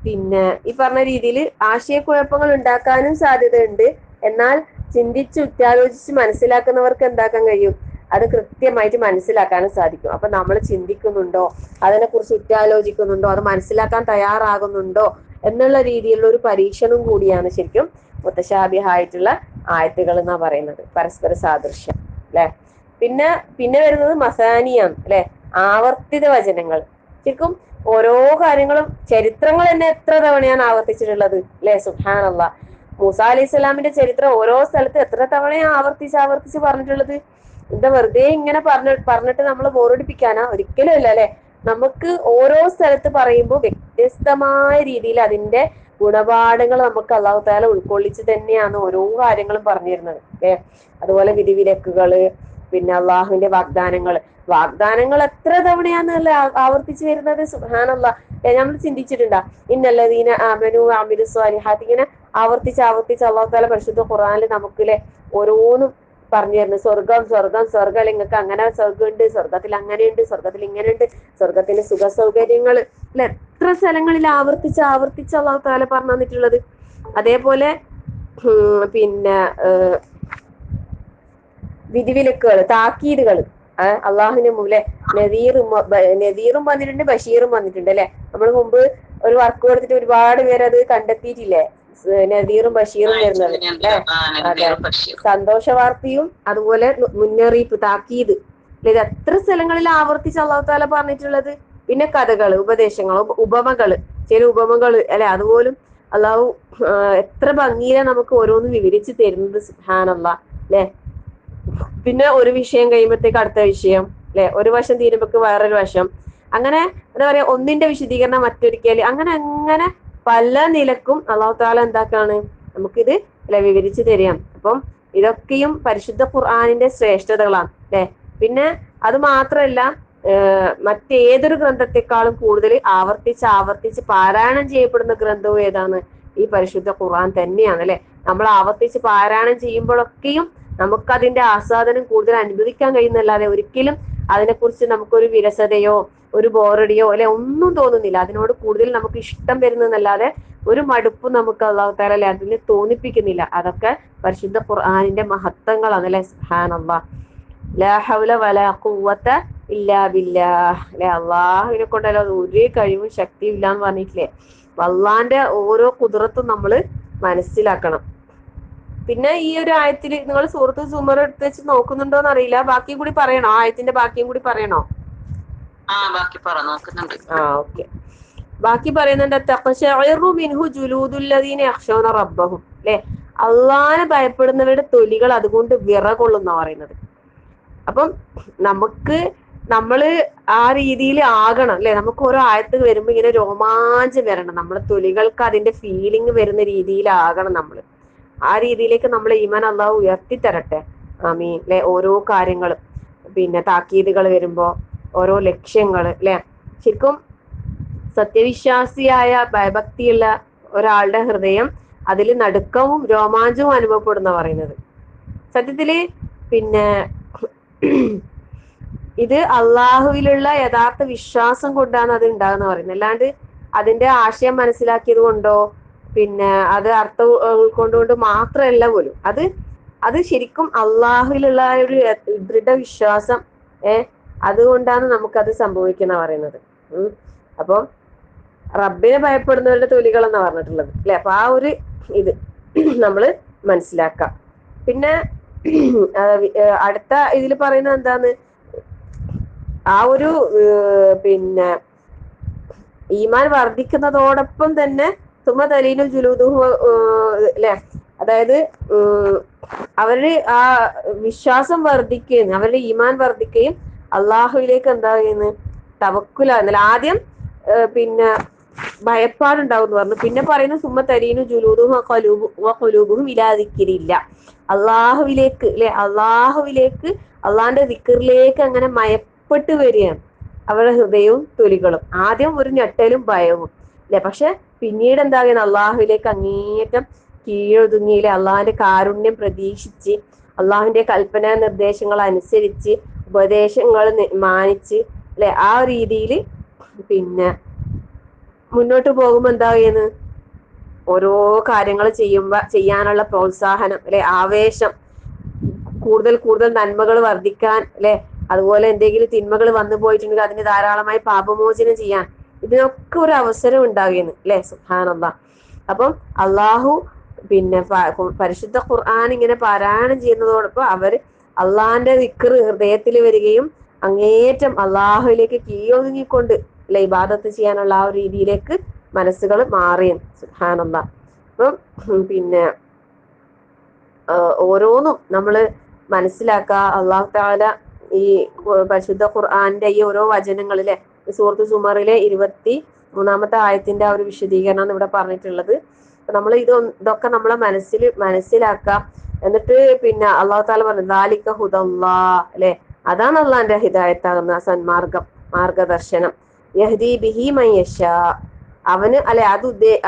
പിന്നെ ഈ പറഞ്ഞ രീതിയിൽ ആശയക്കുഴപ്പങ്ങൾ ഉണ്ടാക്കാനും സാധ്യതയുണ്ട്. എന്നാൽ ചിന്തിച്ച് ഉറ്റാലോചിച്ച് മനസ്സിലാക്കുന്നവർക്ക് എന്താക്കാൻ കഴിയും? അത് കൃത്യമായിട്ട് മനസ്സിലാക്കാനും സാധിക്കും. അപ്പൊ നമ്മൾ ചിന്തിക്കുന്നുണ്ടോ, അതിനെ കുറിച്ച് ഉറ്റാലോചിക്കുന്നുണ്ടോ, അത് മനസ്സിലാക്കാൻ തയ്യാറാകുന്നുണ്ടോ എന്നുള്ള രീതിയിലുള്ള ഒരു പരീക്ഷണം കൂടിയാണ് ശരിക്കും മുത്തശാബിഹായിട്ടുള്ള ആയത്തുകൾ എന്നാ പറയുന്നത്, പരസ്പര സാദൃശ്യം അല്ലെ. പിന്നെ വരുന്നത് മസാനിയാണ് അല്ലെ, ആവർത്തിത വചനങ്ങൾ. ശരിക്കും ഓരോ കാര്യങ്ങളും ചരിത്രങ്ങൾ തന്നെ എത്ര തവണയാണ് ആവർത്തിച്ചിട്ടുള്ളത് അല്ലെ. സുബ്ഹാനല്ലാഹ്. മൂസാ അലൈഹി സ്വലാമിന്റെ ചരിത്രം ഓരോ സ്ഥലത്ത് എത്ര തവണയാണ് ആവർത്തിച്ച് പറഞ്ഞിട്ടുള്ളത്. എന്താ വെറുതെ ഇങ്ങനെ പറഞ്ഞിട്ട് നമ്മൾ ബോറടിപ്പിക്കാനാ? ഒരിക്കലും അല്ല അല്ലെ. നമുക്ക് ഓരോ സ്ഥലത്ത് പറയുമ്പോൾ വ്യത്യസ്തമായ രീതിയിൽ അതിന്റെ ഗുണപാഠങ്ങൾ നമുക്ക് അല്ലാഹു തആല ഉൾക്കൊള്ളിച്ച് തന്നെയാണ് ഓരോ കാര്യങ്ങളും പറഞ്ഞു തരുന്നത് അല്ലെ. അതുപോലെ വിധിവിലക്കുകള്, പിന്നെ അള്ളാഹുവിന്റെ വാഗ്ദാനങ്ങൾ എത്ര തവണയാന്നല്ല ആവർത്തിച്ചു വരുന്നത്. സുബ്ഹാനല്ലാഹ്. നമ്മൾ ചിന്തിച്ചിട്ടുണ്ടാ? ഇന്നല്ലദീന ആമനു വഅമിലു സ്വാലിഹാത്ത് ഇങ്ങനെ ആവർത്തിച്ച് അല്ലാഹു തആല പരിശുദ്ധ ഖുർആനിൽ നമുക്കില്ലേ ഓരോന്നും പറഞ്ഞു തരുന്നത്. സ്വർഗം നിങ്ങൾക്ക് അങ്ങനെ സ്വർഗമുണ്ട്, സ്വർഗത്തിൽ അങ്ങനെയുണ്ട്, സ്വർഗത്തിൽ ഇങ്ങനെയുണ്ട്, സ്വർഗത്തിന്റെ സുഖ സൗകര്യങ്ങൾ അല്ലെ, എത്ര സ്ഥലങ്ങളിൽ ആവർത്തിച്ച് അല്ലാഹു തആല പറഞ്ഞു തന്നിട്ടുള്ളത്. അതേപോലെ പിന്നെ വിധിവിലക്കുകൾ, താക്കീതുകൾ, അള്ളാഹുവിന്റെ മൂലെ നദീറും വന്നിട്ടുണ്ട്, ബഷീറും വന്നിട്ടുണ്ട് അല്ലെ. നമ്മൾ മുമ്പ് ഒരു വർക്ക് കൊടുത്തിട്ട് ഒരുപാട് പേര് അത് കണ്ടെത്തിയിട്ടില്ലേ, നദീറും ബഷീറും വരുന്നത് അല്ലെ. അതെ, സന്തോഷ വാർത്തയും അതുപോലെ മുന്നറിയിപ്പ്, താക്കീത്. ഇത് എത്ര സ്ഥലങ്ങളിൽ ആവർത്തിച്ച് അല്ലാഹു തആല പറഞ്ഞിട്ടുള്ളത്. പിന്നെ കഥകള്, ഉപദേശങ്ങൾ, ഉപമകള്, ചില ഉപമകള് അല്ലെ, അതുപോലും അള്ളാഹു എത്ര ഭംഗിയിലാണ് നമുക്ക് ഓരോന്നും വിവരിച്ച് തരുന്നത്. സുബ്ഹാനല്ലാഹ് അല്ലെ. പിന്നെ ഒരു വിഷയം കഴിയുമ്പോഴത്തേക്ക് അടുത്ത വിഷയം അല്ലെ, ഒരു വശം തീരുമ്പോഴേക്ക് വേറൊരു വശം, അങ്ങനെ എന്താ പറയാ, ഒന്നിന്റെ വിശദീകരണം മറ്റൊരിക്കൽ, അങ്ങനെ പല നിലക്കും അല്ലാഹു തആല എന്താക്കാണ് നമുക്കിത് അല്ലെ വിവരിച്ചു തരാം. അപ്പം ഇതൊക്കെയും പരിശുദ്ധ ഖുർആനിന്റെ ശ്രേഷ്ഠതകളാണ് അല്ലെ. പിന്നെ അത് മാത്രമല്ല മറ്റേതൊരു ഗ്രന്ഥത്തെക്കാളും കൂടുതൽ ആവർത്തിച്ച് ആവർത്തിച്ച് പാരായണം ചെയ്യപ്പെടുന്ന ഗ്രന്ഥവും ഏതാണ്? ഈ പരിശുദ്ധ ഖുർആൻ തന്നെയാണ് അല്ലെ. നമ്മൾ ആവർത്തിച്ച് പാരായണം ചെയ്യുമ്പോഴൊക്കെയും നമുക്കതിന്റെ ആസ്വാദനം കൂടുതൽ അനുഭവിക്കാൻ കഴിയുന്നല്ലാതെ ഒരിക്കലും അതിനെക്കുറിച്ച് നമുക്കൊരു വിരസതയോ ഒരു ബോറടിയോ അല്ലെ ഒന്നും തോന്നുന്നില്ല. അതിനോട് കൂടുതൽ നമുക്ക് ഇഷ്ടം വരുന്നതല്ലാതെ ഒരു മടുപ്പ് നമുക്ക് അല്ലാഹു തആല അല്ലെ അതിന് തോന്നിപ്പിക്കുന്നില്ല. അതൊക്കെ പരിശുദ്ധ ഖുർആനിന്റെ മഹത്വങ്ങളാണ് അല്ലെ. സുബ്ഹാനല്ലാഹ്, ലാ ഹൗല വലാ ഖുവത ഇല്ലാ ബില്ലാഹ് അല്ലെ. അള്ളാഹുവിനെ കൊണ്ടല്ല ഒരു കഴിവും ശക്തിയും ഇല്ല എന്ന് പറഞ്ഞിട്ടില്ലേ. അള്ളാന്റെ ഓരോ കുദ്റത്തും നമ്മൾ മനസ്സിലാക്കണം. പിന്നെ ഈ ഒരു ആയത്തിൽ നിങ്ങൾ സൂറത്തുൽ സുമർ എടുത്ത് വെച്ച് നോക്കുന്നുണ്ടോന്ന് അറിയില്ല. ബാക്കി കൂടി പറയണോ? ആയത്തിന്റെ ബാക്കിയും കൂടി പറയണോ? ബാക്കി പറ, നോക്കുന്നുണ്ട്. ഓക്കെ. ബാക്കി പറയുന്നുണ്ട്, തഖ്ശഇറു മിൻഹു ജുലൂദുൽ ലദീന യഖ്ശൗന റബ്ബഹും അല്ലെ. അള്ളാനെ ഭയപ്പെടുന്നവരുടെ തൊലികൾ അതുകൊണ്ട് വിറകൊള്ളുന്ന പറയുന്നത്. അപ്പം നമുക്ക് നമ്മള് ആ രീതിയിൽ ആകണം അല്ലെ. നമുക്ക് ഓരോ ആയത്ത് വരുമ്പോ ഇങ്ങനെ രോമാഞ്ചം വരണം. നമ്മുടെ തൊലികൾക്ക് അതിന്റെ ഫീലിംഗ് വരുന്ന രീതിയിലാകണം നമ്മൾ. ആ രീതിയിലേക്ക് നമ്മളെ ഈമാൻ അള്ളാഹു ഉയർത്തി തരട്ടെ. ആമീൻ അല്ലെ. ഓരോ കാര്യങ്ങളും പിന്നെ താക്കീതുകൾ വരുമ്പോ ഓരോ ലക്ഷ്യങ്ങൾ അല്ലെ. ശരിക്കും സത്യവിശ്വാസിയായ ഭയഭക്തിയുള്ള ഒരാളുടെ ഹൃദയം അതിൽ നടുക്കവും രോമാഞ്ചവും അനുഭവപ്പെടുന്ന പറയുന്നത്. സത്യത്തില് പിന്നെ ഇത് അള്ളാഹുവിലുള്ള യഥാർത്ഥ വിശ്വാസം കൊണ്ടാണ് അത് ഉണ്ടാകുന്ന പറയുന്നത്. അല്ലാണ്ട് അതിന്റെ ആശയം മനസ്സിലാക്കിയത് കൊണ്ടോ പിന്നെ അത് അർത്ഥം ഉൾക്കൊണ്ടുകൊണ്ട് മാത്രമല്ല പോലും. അത് ശരിക്കും അള്ളാഹുവിലുള്ള ഒരു ദൃഢവിശ്വാസം അതുകൊണ്ടാണ് നമുക്കത് സംഭവിക്കുന്ന പറയുന്നത്. അപ്പം റബ്ബിനെ ഭയപ്പെടുന്നവരുടെ തൊലികൾ എന്നാ പറഞ്ഞിട്ടുള്ളത് അല്ലെ. അപ്പൊ ആ ഒരു ഇത് നമ്മള് മനസ്സിലാക്കാം. പിന്നെ അടുത്ത ഇതിൽ പറയുന്നത് എന്താന്ന്, ആ ഒരു പിന്നെ ഈമാൻ വർദ്ധിക്കുന്നതോടൊപ്പം തന്നെ സുമതലീനു ജുലൂദുഹു അല്ലെ. അതായത് അവര് ആ വിശ്വാസം വർദ്ധിക്കുകയും അവരുടെ ഈമാൻ വർദ്ധിക്കുകയും അള്ളാഹുവിലേക്ക് എന്താ ചെയ്യുന്നത്, തവക്കുല. ആദ്യം പിന്നെ ഭയപ്പാടുണ്ടാവും എന്ന് പറഞ്ഞു. പിന്നെ പറയുന്ന സുമതലീനു ജുലൂദുഹു ഖുലൂബുഹും ഇലാ ദിക്രില്ല. അള്ളാഹുവിലേക്ക് അല്ലെ, അള്ളാഹുവിലേക്ക് അള്ളാന്റെ ദിക്റിലേക്ക് അങ്ങനെ മയപ്പെട്ട് വരികയാണ് അവരുടെ ഹൃദയവും തൊലികളും. ആദ്യം ഒരു ഞെട്ടലും ഭയവും അല്ലെ. പക്ഷെ പിന്നീട് എന്താകുന്നത്, അള്ളാഹുവിലേക്ക് അങ്ങേയറ്റം കീഴൊതുങ്ങിയില്ലേ, അള്ളാഹിന്റെ കാരുണ്യം പ്രതീക്ഷിച്ച് അള്ളാഹുവിന്റെ കൽപ്പന നിർദ്ദേശങ്ങൾ അനുസരിച്ച് ഉപദേശങ്ങൾ മാനിച്ച് അല്ലെ, ആ രീതിയിൽ പിന്നെ മുന്നോട്ട് പോകുമ്പോ എന്താ ചെയ്യുന്നത്, ഓരോ കാര്യങ്ങൾ ചെയ്യാനുള്ള പ്രോത്സാഹനം അല്ലെ, ആവേശം, കൂടുതൽ കൂടുതൽ നന്മകൾ വർദ്ധിക്കാൻ അല്ലെ, അതുപോലെ എന്തെങ്കിലും തിന്മകൾ വന്നു പോയിട്ടുണ്ടെങ്കിൽ അതിന് ധാരാളമായി പാപമോചനം ചെയ്യാൻ, ഇതിനൊക്കെ ഒരു അവസരം ഉണ്ടാകുന്നു അല്ലെ. സുബ്ഹാനല്ലാഹ്. അപ്പം അള്ളാഹു പിന്നെ പരിശുദ്ധ ഖുർആൻ ഇങ്ങനെ പാരായണം ചെയ്യുന്നതോടൊപ്പം അവർ അള്ളാഹിന്റെ ദിക്ർ ഹൃദയത്തിൽ വരികയും അങ്ങേറ്റം അള്ളാഹുവിലേക്ക് കീഴൊതുങ്ങിക്കൊണ്ട് അല്ലെ ഇബാദത്ത് ചെയ്യാനുള്ള ആ ഒരു രീതിയിലേക്ക് മനസ്സുകൾ മാറിയും. സുബ്ഹാനല്ലാഹ്. അപ്പം പിന്നെ ഓരോന്നും നമ്മള് മനസ്സിലാക്കുക. അള്ളാഹു തആല ഈ പരിശുദ്ധ ഖുർആന്റെ ഈ ഓരോ വചനങ്ങളിലെ സൂറത്ത് സുമറിലെ 23-ാമത്തെ ആയത്തിന്റെ ആ ഒരു വിശദീകരണമാണ് ഇവിടെ പറഞ്ഞിട്ടുള്ളത്. നമ്മൾ ഇതൊക്കെ നമ്മളെ മനസ്സിലാക്കുക. എന്നിട്ട് പിന്നെ അള്ളാഹു തആല പറഞ്ഞു ദാലിക ഹുദല്ലാഹ് അല്ലെ, അതാണ് അള്ളാന്റെ ഹിദായത്താകുന്ന സന്മാർഗം, മാർഗദർശനം. യഹ്ദി ബിഹി മൻ യശാ, അവന് അല്ലെ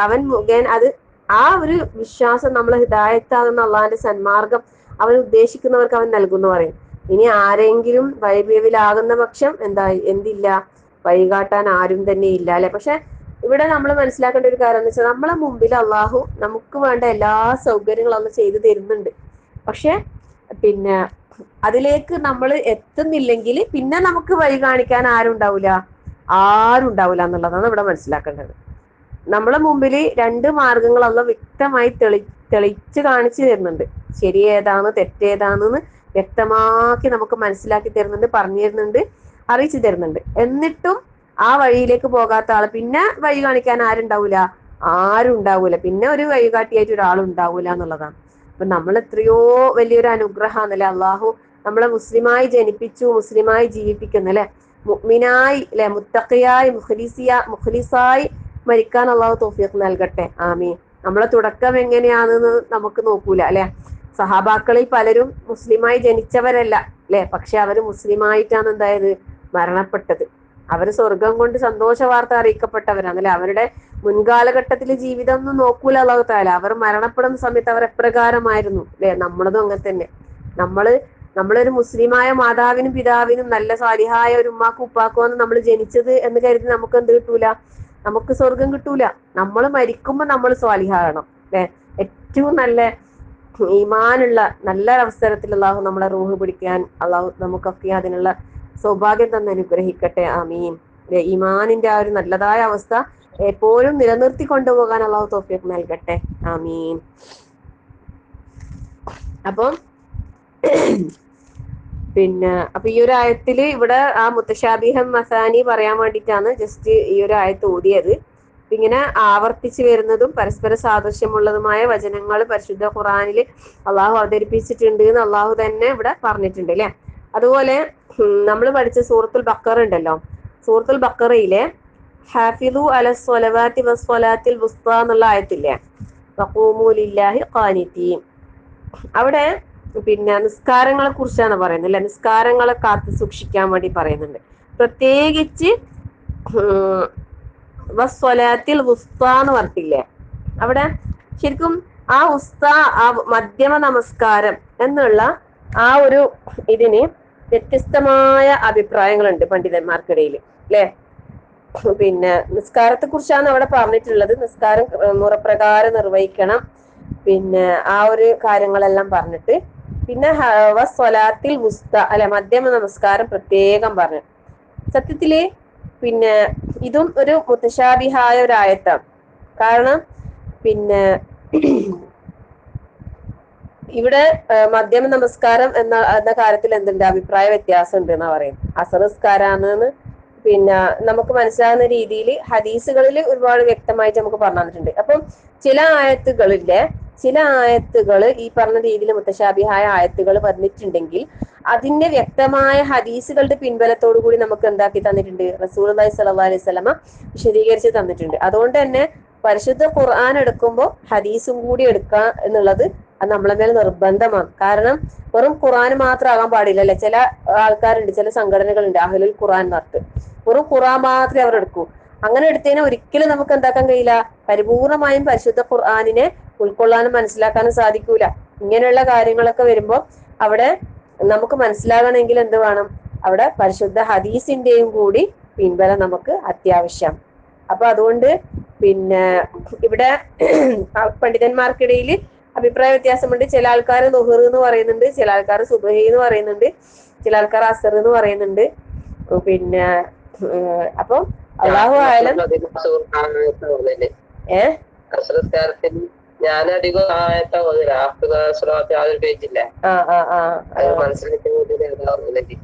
അവൻ മുഖേന അത് ആ ഒരു വിശ്വാസം നമ്മളെ ഹിദായത്താകുന്ന അള്ളാഹിന്റെ സന്മാർഗം അവൻ ഉദ്ദേശിക്കുന്നവർക്ക് അവൻ നൽകുന്നു പറയും. ഇനി ആരെങ്കിലും വഴിപിഴവിലാകുന്ന പക്ഷം എന്തില്ല, വഴികാട്ടാൻ ആരും തന്നെ ഇല്ല അല്ലെ. പക്ഷെ ഇവിടെ നമ്മൾ മനസ്സിലാക്കേണ്ട ഒരു കാര്യം എന്ന് വെച്ചാൽ നമ്മളെ മുമ്പിൽ അള്ളാഹു നമുക്ക് വേണ്ട എല്ലാ സൗകര്യങ്ങളും അള്ളാഹു ചെയ്തു തരുന്നുണ്ട്. പക്ഷെ പിന്നെ അതിലേക്ക് നമ്മൾ എത്തുന്നില്ലെങ്കിൽ പിന്നെ നമുക്ക് വഴി കാണിക്കാൻ ആരും ഉണ്ടാവില്ല എന്നുള്ളതാണ് ഇവിടെ മനസ്സിലാക്കേണ്ടത്. നമ്മളെ മുമ്പിൽ രണ്ട് മാർഗങ്ങൾ അള്ളാഹു വ്യക്തമായി തെളിച്ച് കാണിച്ചു തരുന്നുണ്ട്. ശരി ഏതാണ് തെറ്റേതാണെന്ന് വ്യക്തമാക്കി നമുക്ക് മനസ്സിലാക്കി തരുന്നുണ്ട്, പറഞ്ഞു തരുന്നുണ്ട്, അറിയിച്ചു തരുന്നുണ്ട്. എന്നിട്ടും ആ വഴിയിലേക്ക് പോകാത്ത ആള് പിന്നെ വഴി കാണിക്കാൻ ആരും ഉണ്ടാവൂല, പിന്നെ ഒരു വഴികാട്ടിയായിട്ട് ഒരാളും ഉണ്ടാവൂല എന്നുള്ളതാണ്. അപ്പൊ നമ്മൾ എത്രയോ വലിയൊരു അനുഗ്രഹമാണല്ലേ അള്ളാഹു നമ്മളെ മുസ്ലിമായി ജനിപ്പിച്ചു, മുസ്ലിമായി ജീവിപ്പിക്കുന്നു അല്ലെ, മുഅ്മിനായി അല്ലെ, മുത്തഖിയായി മുഖ്ലിസായി മരിക്കാൻ അള്ളാഹു തൗഫീഖ് നൽകട്ടെ. ആമീൻ. നമ്മളെ തുടക്കം എങ്ങനെയാണെന്ന് നമുക്ക് നോക്കൂല അല്ലെ. സഹാബാക്കളിൽ പലരും മുസ്ലിമായി ജനിച്ചവരല്ല അല്ലെ, പക്ഷെ അവര് മുസ്ലിമായിട്ടാണ് എന്തായത് മരണപ്പെട്ടത്. അവര് സ്വർഗം കൊണ്ട് സന്തോഷ വാർത്ത അറിയിക്കപ്പെട്ടവരാണ് അല്ലെ. അവരുടെ മുൻകാലഘട്ടത്തില് ജീവിതം ഒന്നും നോക്കൂല അല്ലാഹു തആല. അവർ മരണപ്പെടുന്ന സമയത്ത് അവർ എപ്രകാരമായിരുന്നു അല്ലെ. നമ്മളതും അങ്ങനെ തന്നെ. നമ്മളൊരു മുസ്ലിമായ മാതാവിനും പിതാവിനും നല്ല സാലിഹായ ഒരു ഉമ്മാക്കും ഉപ്പാക്കുമാണ് നമ്മൾ ജനിച്ചത് എന്ന് കരുതി നമുക്ക് എന്ത് കിട്ടൂല, നമുക്ക് സ്വർഗം കിട്ടൂല. നമ്മൾ മരിക്കുമ്പോ നമ്മൾ സ്വാലിഹാകണം അല്ലെ. ഏറ്റവും നല്ല ഈമാനുള്ള നല്ല അവസരത്തിൽ അള്ളാഹു നമ്മളെ റൂഹ് പിടിക്കാൻ അള്ളാഹു നമുക്കൊക്കെ അതിനുള്ള സൗഭാഗ്യം തന്നെ അനുഗ്രഹിക്കട്ടെ. ആമീൻ. ഈമാനിന്റെ ആ ഒരു നല്ലതായ അവസ്ഥ എപ്പോഴും നിലനിർത്തി കൊണ്ടുപോകാൻ അള്ളാഹു തൗഫീഖ് നൽകട്ടെ. ആമീൻ. അപ്പം അപ്പൊ ഈ ഒരു ആയത്തില് ഇവിടെ ആ മുത്തശാബിഹം മസാനി പറയാൻ വേണ്ടിയിട്ടാണ് ജസ്റ്റ് ഈ ഒരു ആയത്ത് ഓതിയത്. ഇങ്ങനെ ആവർത്തിച്ചു വരുന്നതും പരസ്പര സാദൃശ്യമുള്ളതുമായ വചനങ്ങൾ പരിശുദ്ധ ഖുർആനിൽ അള്ളാഹു അവതരിപ്പിച്ചിട്ടുണ്ട് എന്ന് അള്ളാഹു തന്നെ ഇവിടെ പറഞ്ഞിട്ടുണ്ട് അല്ലെ. അതുപോലെ നമ്മൾ പഠിച്ച സൂറത്തുൽ ബഖറ ഉണ്ടല്ലോ, സൂറത്തുൽ ബഖറയിലെ ഹാഫിദു അലസ് സ്വലവാതി വസ്വലാത്തിൽ വുസ്ത എന്നുള്ള ആയത്തില്ലേ, വഖൂമു ലില്ലാഹി ഖാനിതീൻ, അവിടെ നിസ്കാരങ്ങളെ കുറിച്ചാണ് പറയുന്നത് അല്ലെ. നിസ്കാരങ്ങളെ കാത്തു സൂക്ഷിക്കാൻ വേണ്ടി പറയുന്നുണ്ട്. പ്രത്യേകിച്ച് വസ്വലാത്തിൽ വുസ്ത എന്ന് പറഞ്ഞിട്ടില്ലേ, അവിടെ ശരിക്കും ആ ഉസ്ത, ആ മധ്യമ നമസ്കാരം എന്നുള്ള ആ ഒരു ഇതിന് വ്യത്യസ്തമായ അഭിപ്രായങ്ങളുണ്ട് പണ്ഡിതന്മാർക്കിടയിൽ അല്ലെ. നിസ്കാരത്തെ കുറിച്ചാണ് അവിടെ പറഞ്ഞിട്ടുള്ളത്. നിസ്കാരം മുറപ്രകാരം നിർവഹിക്കണം, ആ ഒരു കാര്യങ്ങളെല്ലാം പറഞ്ഞിട്ട് വസ്വലാത്തിൽ വുസ്ത അല്ലെ, മധ്യമ നമസ്കാരം പ്രത്യേകം പറഞ്ഞു. സത്യത്തില് ഇതും ഒരു മുത്തശാബിഹായ ഒരു ആയത്താണ്. കാരണം ഇവിടെ മധ്യമ നമസ്കാരം എന്ന കാര്യത്തിൽ എന്തുണ്ട്, അഭിപ്രായ വ്യത്യാസം ഉണ്ട് എന്നാ പറയുന്നത്. അസർ നിസ്കാരാണെന്ന് നമുക്ക് മനസ്സിലാകുന്ന രീതിയിൽ ഹദീസുകളിൽ ഒരുപാട് വ്യക്തമായിട്ട് നമുക്ക് പറഞ്ഞു തന്നിട്ടുണ്ട്. അപ്പം ചില ആയത്തുകൾ ഈ പറഞ്ഞ രീതിയിൽ മുത്തശാബിഹായ ആയത്തുകൾ വന്നിട്ടുണ്ടെങ്കിൽ അതിന്റെ വ്യക്തമായ ഹദീസുകളുടെ പിൻബലത്തോടു കൂടി നമുക്ക് എന്താക്കി തന്നിട്ടുണ്ട്, റസൂലുള്ളാഹി സ്വല്ലല്ലാഹു അലൈഹി വസല്ലമ വിശദീകരിച്ച് തന്നിട്ടുണ്ട്. അതുകൊണ്ട് തന്നെ പരിശുദ്ധ ഖുർആൻ എടുക്കുമ്പോൾ ഹദീസും കൂടി എടുക്കുക എന്നുള്ളത് അത് നമ്മളെ മേൽ നിർബന്ധമാണ്. കാരണം വെറും ഖുർആൻ മാത്രം ആകാൻ പാടില്ല അല്ലെ. ചില ആൾക്കാരുണ്ട്, ചില സംഘടനകളുണ്ട് അഹ്ലുൽ ഖുർആൻ എന്ന് പറഞ്ഞിട്ട് വെറും ഖുർആൻ മാത്രമേ അവർ എടുക്കൂ. അങ്ങനെ എടുത്തതിനെ ഒരിക്കലും നമുക്ക് എന്താക്കാൻ കഴിയില്ല, പരിപൂർണമായും പരിശുദ്ധ ഖുർആനിനെ ഉൾക്കൊള്ളാനും മനസ്സിലാക്കാനും സാധിക്കൂല. ഇങ്ങനെയുള്ള കാര്യങ്ങളൊക്കെ വരുമ്പോൾ അവിടെ നമുക്ക് മനസ്സിലാകണമെങ്കിൽ എന്ത് വേണം, അവിടെ പരിശുദ്ധ ഹദീസിന്റെയും കൂടി പിൻബലം നമുക്ക് അത്യാവശ്യം. അപ്പൊ അതുകൊണ്ട് ഇവിടെ പണ്ഡിതന്മാർക്കിടയിൽ അഭിപ്രായ വ്യത്യാസമുണ്ട്. ചില ആൾക്കാർ ളുഹർ എന്ന് പറയുന്നുണ്ട്, ചില ആൾക്കാർ സുബ്ഹി എന്ന് പറയുന്നുണ്ട്, ചില ആൾക്കാർ അസർ എന്ന് പറയുന്നുണ്ട്. അപ്പൊ അല്ലാഹു ആലം. ഞാനധികം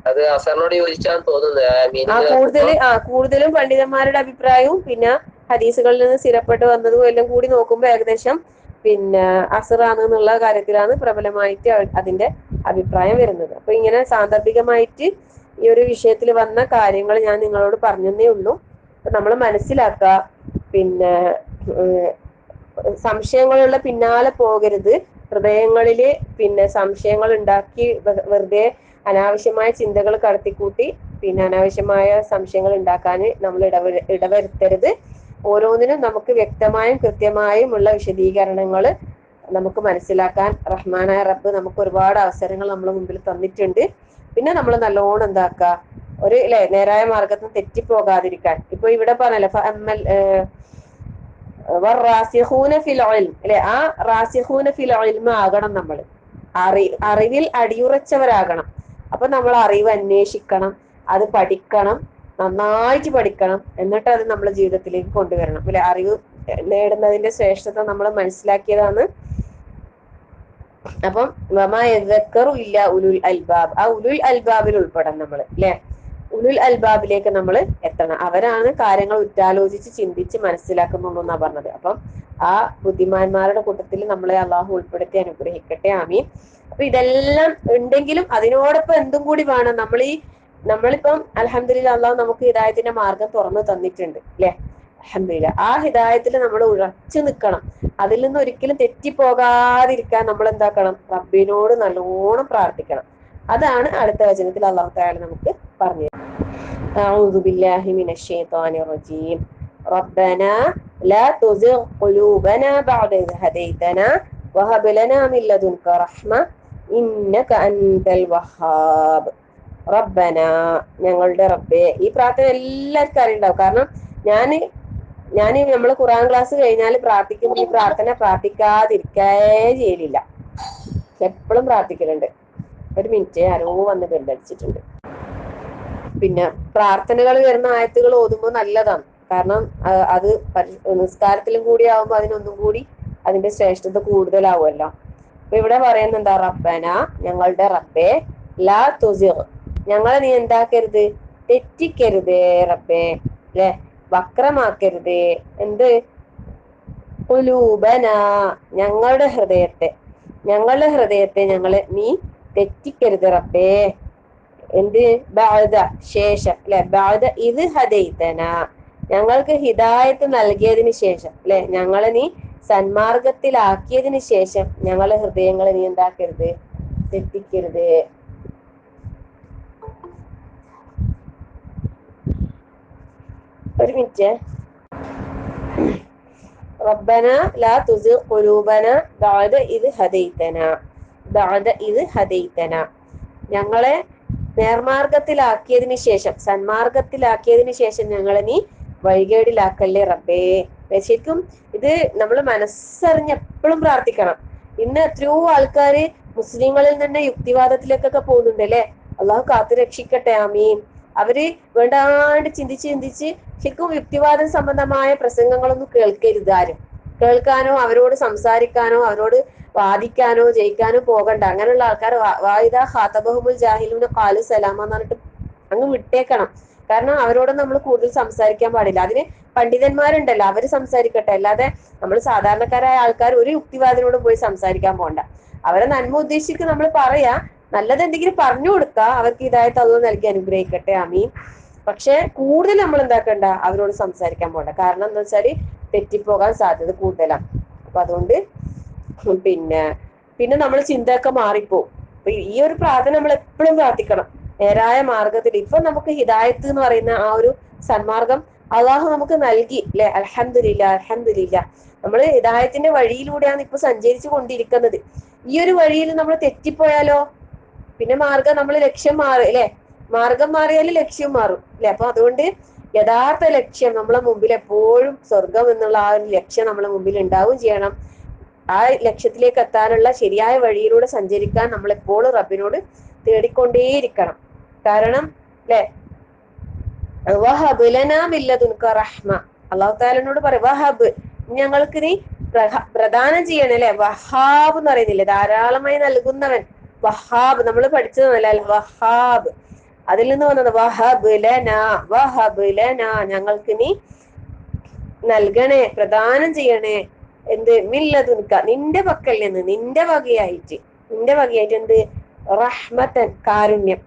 അത് അസറിനോട് യോജിച്ചാന്ന് തോന്നുന്നത്. കൂടുതലും പണ്ഡിതന്മാരുടെ അഭിപ്രായവും ഹദീസുകളിൽ നിന്ന് സ്ഥിരപ്പെട്ട് വന്നതും എല്ലാം കൂടി നോക്കുമ്പോ ഏകദേശം അസറാണ് എന്നുള്ള കാര്യത്തിലാണ് പ്രബലമായിട്ട് അതിന്റെ അഭിപ്രായം വരുന്നത്. അപ്പൊ ഇങ്ങനെ സാന്ദർഭികമായിട്ട് ഈ ഒരു വിഷയത്തിൽ വന്ന കാര്യങ്ങൾ ഞാൻ നിങ്ങളോട് പറഞ്ഞതേ ഉള്ളൂ. നമ്മൾ മനസ്സിലാക്കുക, സംശയങ്ങളുള്ള പിന്നാലെ പോകരുത്. ഹൃദയങ്ങളില് സംശയങ്ങൾ ഉണ്ടാക്കി വെറുതെ അനാവശ്യമായ ചിന്തകൾ കടത്തിക്കൂട്ടി അനാവശ്യമായ സംശയങ്ങൾ ഉണ്ടാക്കാൻ നമ്മൾ ഇടവരുത്തരുത്. ഓരോന്നിനും നമുക്ക് വ്യക്തമായും കൃത്യമായും ഉള്ള വിശദീകരണങ്ങൾ നമുക്ക് മനസ്സിലാക്കാൻ റഹ്മാനായ റബ്ബ് നമുക്ക് ഒരുപാട് അവസരങ്ങൾ നമ്മളെ മുമ്പിൽ തന്നിട്ടുണ്ട്. നമ്മൾ നല്ലോണം എന്താക്കുക, ഒരു നേരായ മാർഗത്തിൽ തെറ്റിപ്പോകാതിരിക്കാൻ. ഇപ്പൊ ഇവിടെ പറഞ്ഞല്ലോ റാസിഖൂന ഫിൽ ഇൽം അല്ലെ, ആ റാസിഖൂന ഫിൽ ഇൽം ആകണം. നമ്മൾ അറിവിൽ അടിയുറച്ചവരാകണം. അപ്പൊ നമ്മൾ അറിവ് അന്വേഷിക്കണം, അത് പഠിക്കണം, നന്നായിട്ട് പഠിക്കണം. എന്നിട്ട് അത് നമ്മളെ ജീവിതത്തിലേക്ക് കൊണ്ടുവരണം അല്ലെ. അറിവ് നേടുന്നതിന്റെ ശ്രേഷ്ഠത നമ്മൾ മനസ്സിലാക്കിയതാണ്. അപ്പം ഇല്ല ഉലുൽ അൽബാബ്, ആ ഉലുൽ അൽബാബിൽ ഉൾപ്പെടാം നമ്മൾ അല്ലെ. ഉലുൽ അൽബാബിലേക്ക് നമ്മൾ എത്തണം. അവരാണ് കാര്യങ്ങൾ ഉറ്റാലോചിച്ച് ചിന്തിച്ച് മനസ്സിലാക്കുന്നുള്ളൂ എന്നാ പറഞ്ഞത്. അപ്പം ആ ബുദ്ധിമാന്മാരുടെ കൂട്ടത്തിൽ നമ്മളെ അള്ളാഹു ഉൾപ്പെടുത്തി അനുഗ്രഹിക്കട്ടെ. ആമീൻ. അപ്പൊ ഇതെല്ലാം ഉണ്ടെങ്കിലും അതിനോടൊപ്പം എന്തും കൂടി വേണം. നമ്മളിപ്പം അൽഹംദുലില്ലാഹ് അള്ളാഹു നമുക്ക് ഹിദായത്തിന്റെ മാർഗം തുറന്നു തന്നിട്ടുണ്ട് അല്ലെ. അൽഹംദുലില്ലാ. ആ ഹിദായത്തിൽ നമ്മൾ ഉറച്ചു നിൽക്കണം. അതിൽ നിന്ന് ഒരിക്കലും തെറ്റിപ്പോകാതിരിക്കാൻ നമ്മൾ എന്താക്കണം? റബ്ബിനോട് നല്ലോണം പ്രാർത്ഥിക്കണം. അതാണ് അടുത്ത വചനത്തിൽ അല്ലാഹു തആല നമുക്ക് പറഞ്ഞു. അഊദു ബില്ലാഹി മിനശ് ശൈത്വാനിർ റജീം. റബ്ബനാ ലാ തുസിഗ് ഖുലൂബനാ ബഅദ ഇദ് ഹദൈതനാ വഹബ് ലനാ മിൻ ലദുൻക റഹ്മ ഇന്നക അൻതൽ വഹാബ്. റബ്ബന, ഞങ്ങളുടെ റബ്ബേ. ഈ പ്രാർത്ഥന എല്ലാവർക്കും അറിയുണ്ടാവും. കാരണം ഞാൻ നമ്മള് ഖുർആൻ ക്ലാസ് കഴിഞ്ഞാൽ പ്രാർത്ഥിക്കുമ്പോൾ ഈ പ്രാർത്ഥന പ്രാർത്ഥിക്കാതിരിക്കേ ചെയ്യലില്ല. എപ്പോഴും പ്രാർത്ഥിക്കലുണ്ട്. ഒരു മിനിറ്റ്, ആരോ വന്ന് ബെല്ലടിച്ചിട്ടുണ്ട്. പിന്നെ പ്രാർത്ഥനകൾ വരുന്ന ആയത്തുകൾ ഓതുമ്പോൾ നല്ലതാണ്. കാരണം അത് നിസ്കാരത്തിലും കൂടി ആവുമ്പോൾ അതിനൊന്നും കൂടി അതിന്റെ ശ്രേഷ്ഠത കൂടുതലാവുമല്ലോ. അപ്പൊ ഇവിടെ പറയുന്നത് എന്താ? റബ്ബന, ഞങ്ങളുടെ റബ്ബേ, ലാ തുസിഗ്, ഞങ്ങളെ നീ എന്താക്കരുത്? തെറ്റിക്കരുതേ റബ്ബേ, അല്ലെ? വക്രമാക്കരുതേ. എന്ത്? ഖുലൂബന, ഞങ്ങളുടെ ഹൃദയത്തെ ഞങ്ങളെ നീ തെറ്റിക്കരുത് റബ്ബേ. എന്ത്? ബഅദ, ശേഷം, അല്ലെ? ബഅദ ഇദ് ഹദൈതന, ഞങ്ങൾക്ക് ഹിദായത്ത് നൽകിയതിന് ശേഷം, അല്ലെ? ഞങ്ങളെ നീ സന്മാർഗത്തിലാക്കിയതിന് ശേഷം ഞങ്ങളെ ഹൃദയങ്ങളെ നീ എന്താക്കരുത്? തെറ്റിക്കരുത്. ഒരു മിനിറ്റ്. റബ്ബന ലാ തുസിഗ് ഖുലൂബന ബഅദ ഇദ് ഹദൈതന, ഞങ്ങളെ നേർമാർഗത്തിലാക്കിയതിന് ശേഷം, സന്മാർഗത്തിലാക്കിയതിന് ശേഷം ഞങ്ങളെ നീ വഴികേടിലാക്കല്ലേ റബ്ബേ. ശരിക്കും ഇത് നമ്മൾ മനസ്സറിഞ്ഞ് എപ്പോഴും പ്രാർത്ഥിക്കണം. ഇന്ന് എത്രയോ ആൾക്കാര് മുസ്ലിങ്ങളിൽ തന്നെ യുക്തിവാദത്തിലേക്കൊക്കെ പോകുന്നുണ്ട്, അല്ലെ? അള്ളാഹു കാത്തു രക്ഷിക്കട്ടെ, ആമീൻ. അവര് വേണ്ടാണ്ട് ചിന്തിച്ച് ശരിക്കും യുക്തിവാദം സംബന്ധമായ പ്രസംഗങ്ങളൊന്നും കേൾക്കരുത് ആരും. കേൾക്കാനോ അവരോട് സംസാരിക്കാനോ അവരോട് വാദിക്കാനോ ജയിക്കാനോ പോകണ്ട. അങ്ങനെയുള്ള ആൾക്കാർ വായിദാ ഖാതബഹുമുൽ ജാഹിലൂന ഖാലു സലാമ എന്ന് പറഞ്ഞിട്ട് അങ്ങ് വിട്ടേക്കണം. കാരണം അവരോട് നമ്മൾ കൂടുതൽ സംസാരിക്കാൻ പാടില്ല. അതിന് പണ്ഡിതന്മാരുണ്ടല്ലോ, അവര് സംസാരിക്കട്ടെ. അല്ലാതെ നമ്മൾ സാധാരണക്കാരായ ആൾക്കാർ ഒരു യുക്തിവാദിനോട് പോയി സംസാരിക്കാൻ പോകണ്ട. അവരെ നന്മ ഉദ്ദേശിച്ച് നമ്മൾ പറയാ, നല്ലത് എന്തെങ്കിലും പറഞ്ഞു കൊടുക്കുക. അവർക്ക് ഹിദായത്ത് അല്ലാഹു നൽകി അനുഗ്രഹിക്കട്ടെ, ആമീൻ. പക്ഷെ കൂടുതൽ നമ്മൾ എന്താക്കണ്ട? അവരോട് സംസാരിക്കാൻ പോകണ്ട. കാരണം എന്താ വെച്ചാല് തെറ്റിപ്പോകാൻ സാധ്യത കൂടുതലാണ്. അപ്പൊ അതുകൊണ്ട് പിന്നെ നമ്മൾ ചിന്തയൊക്കെ മാറിപ്പോവും. അപ്പൊ ഈ ഒരു പ്രാർത്ഥന നമ്മൾ എപ്പോഴും പ്രാർത്ഥിക്കണം, നേരായ മാർഗത്തിൽ. ഇപ്പൊ നമുക്ക് ഹിദായത്ത് എന്ന് പറയുന്ന ആ ഒരു സന്മാർഗം അള്ളാഹു നമുക്ക് നൽകി, അല്ലെ? അൽഹംദുലില്ലാ. നമ്മൾ ഹിദായത്തിന്റെ വഴിയിലൂടെയാണ് ഇപ്പൊ സഞ്ചരിച്ചു കൊണ്ടിരിക്കുന്നത്. ഈ ഒരു വഴിയിൽ നമ്മൾ തെറ്റിപ്പോയാലോ പിന്നെ നമ്മൾ ലക്ഷ്യം മാറും, അല്ലെ? മാർഗം മാറിയാൽ ലക്ഷ്യം മാറും, അല്ലെ? അപ്പൊ അതുകൊണ്ട് യഥാർത്ഥ ലക്ഷ്യം നമ്മളെ മുമ്പിൽ എപ്പോഴും സ്വർഗം എന്നുള്ള ആ ഒരു ലക്ഷ്യം നമ്മളെ മുമ്പിൽ ഉണ്ടാവുകയും ചെയ്യണം. ആ ലക്ഷ്യത്തിലേക്ക് എത്താനുള്ള ശരിയായ വഴിയിലൂടെ സഞ്ചരിക്കാൻ നമ്മൾ എപ്പോഴും റബ്ബിനോട് തേടിക്കൊണ്ടേയിരിക്കണം. കാരണം, അല്ലെ? വഹബ് ലനാ മിൻ ലദുൻക റഹ്മ, അല്ലാഹു തആലയോട് പറയും വഹബ്, ഞങ്ങൾക്ക് നീ പ്രദാനം ചെയ്യണം, അല്ലെ? വഹാബ് എന്ന് പറയുന്നില്ലേ, ധാരാളമായി നൽകുന്നവൻ. വഹാബ് നമ്മൾ പഠിച്ചതല്ല, വഹാബ് അതിൽ നിന്ന് വന്നത് വഹബ് ലനാ, ഞങ്ങൾക്ക് നീ നൽകണേ, പ്രദാനം ചെയ്യണേ. എന്ത്? മിൻ ലദുൻക, നിന്റെ പക്കൽ നിന്ന്, നിന്റെ വകയായിട്ട് എന്ത്? റഹ്മത്തൻ, കാരുണ്യം.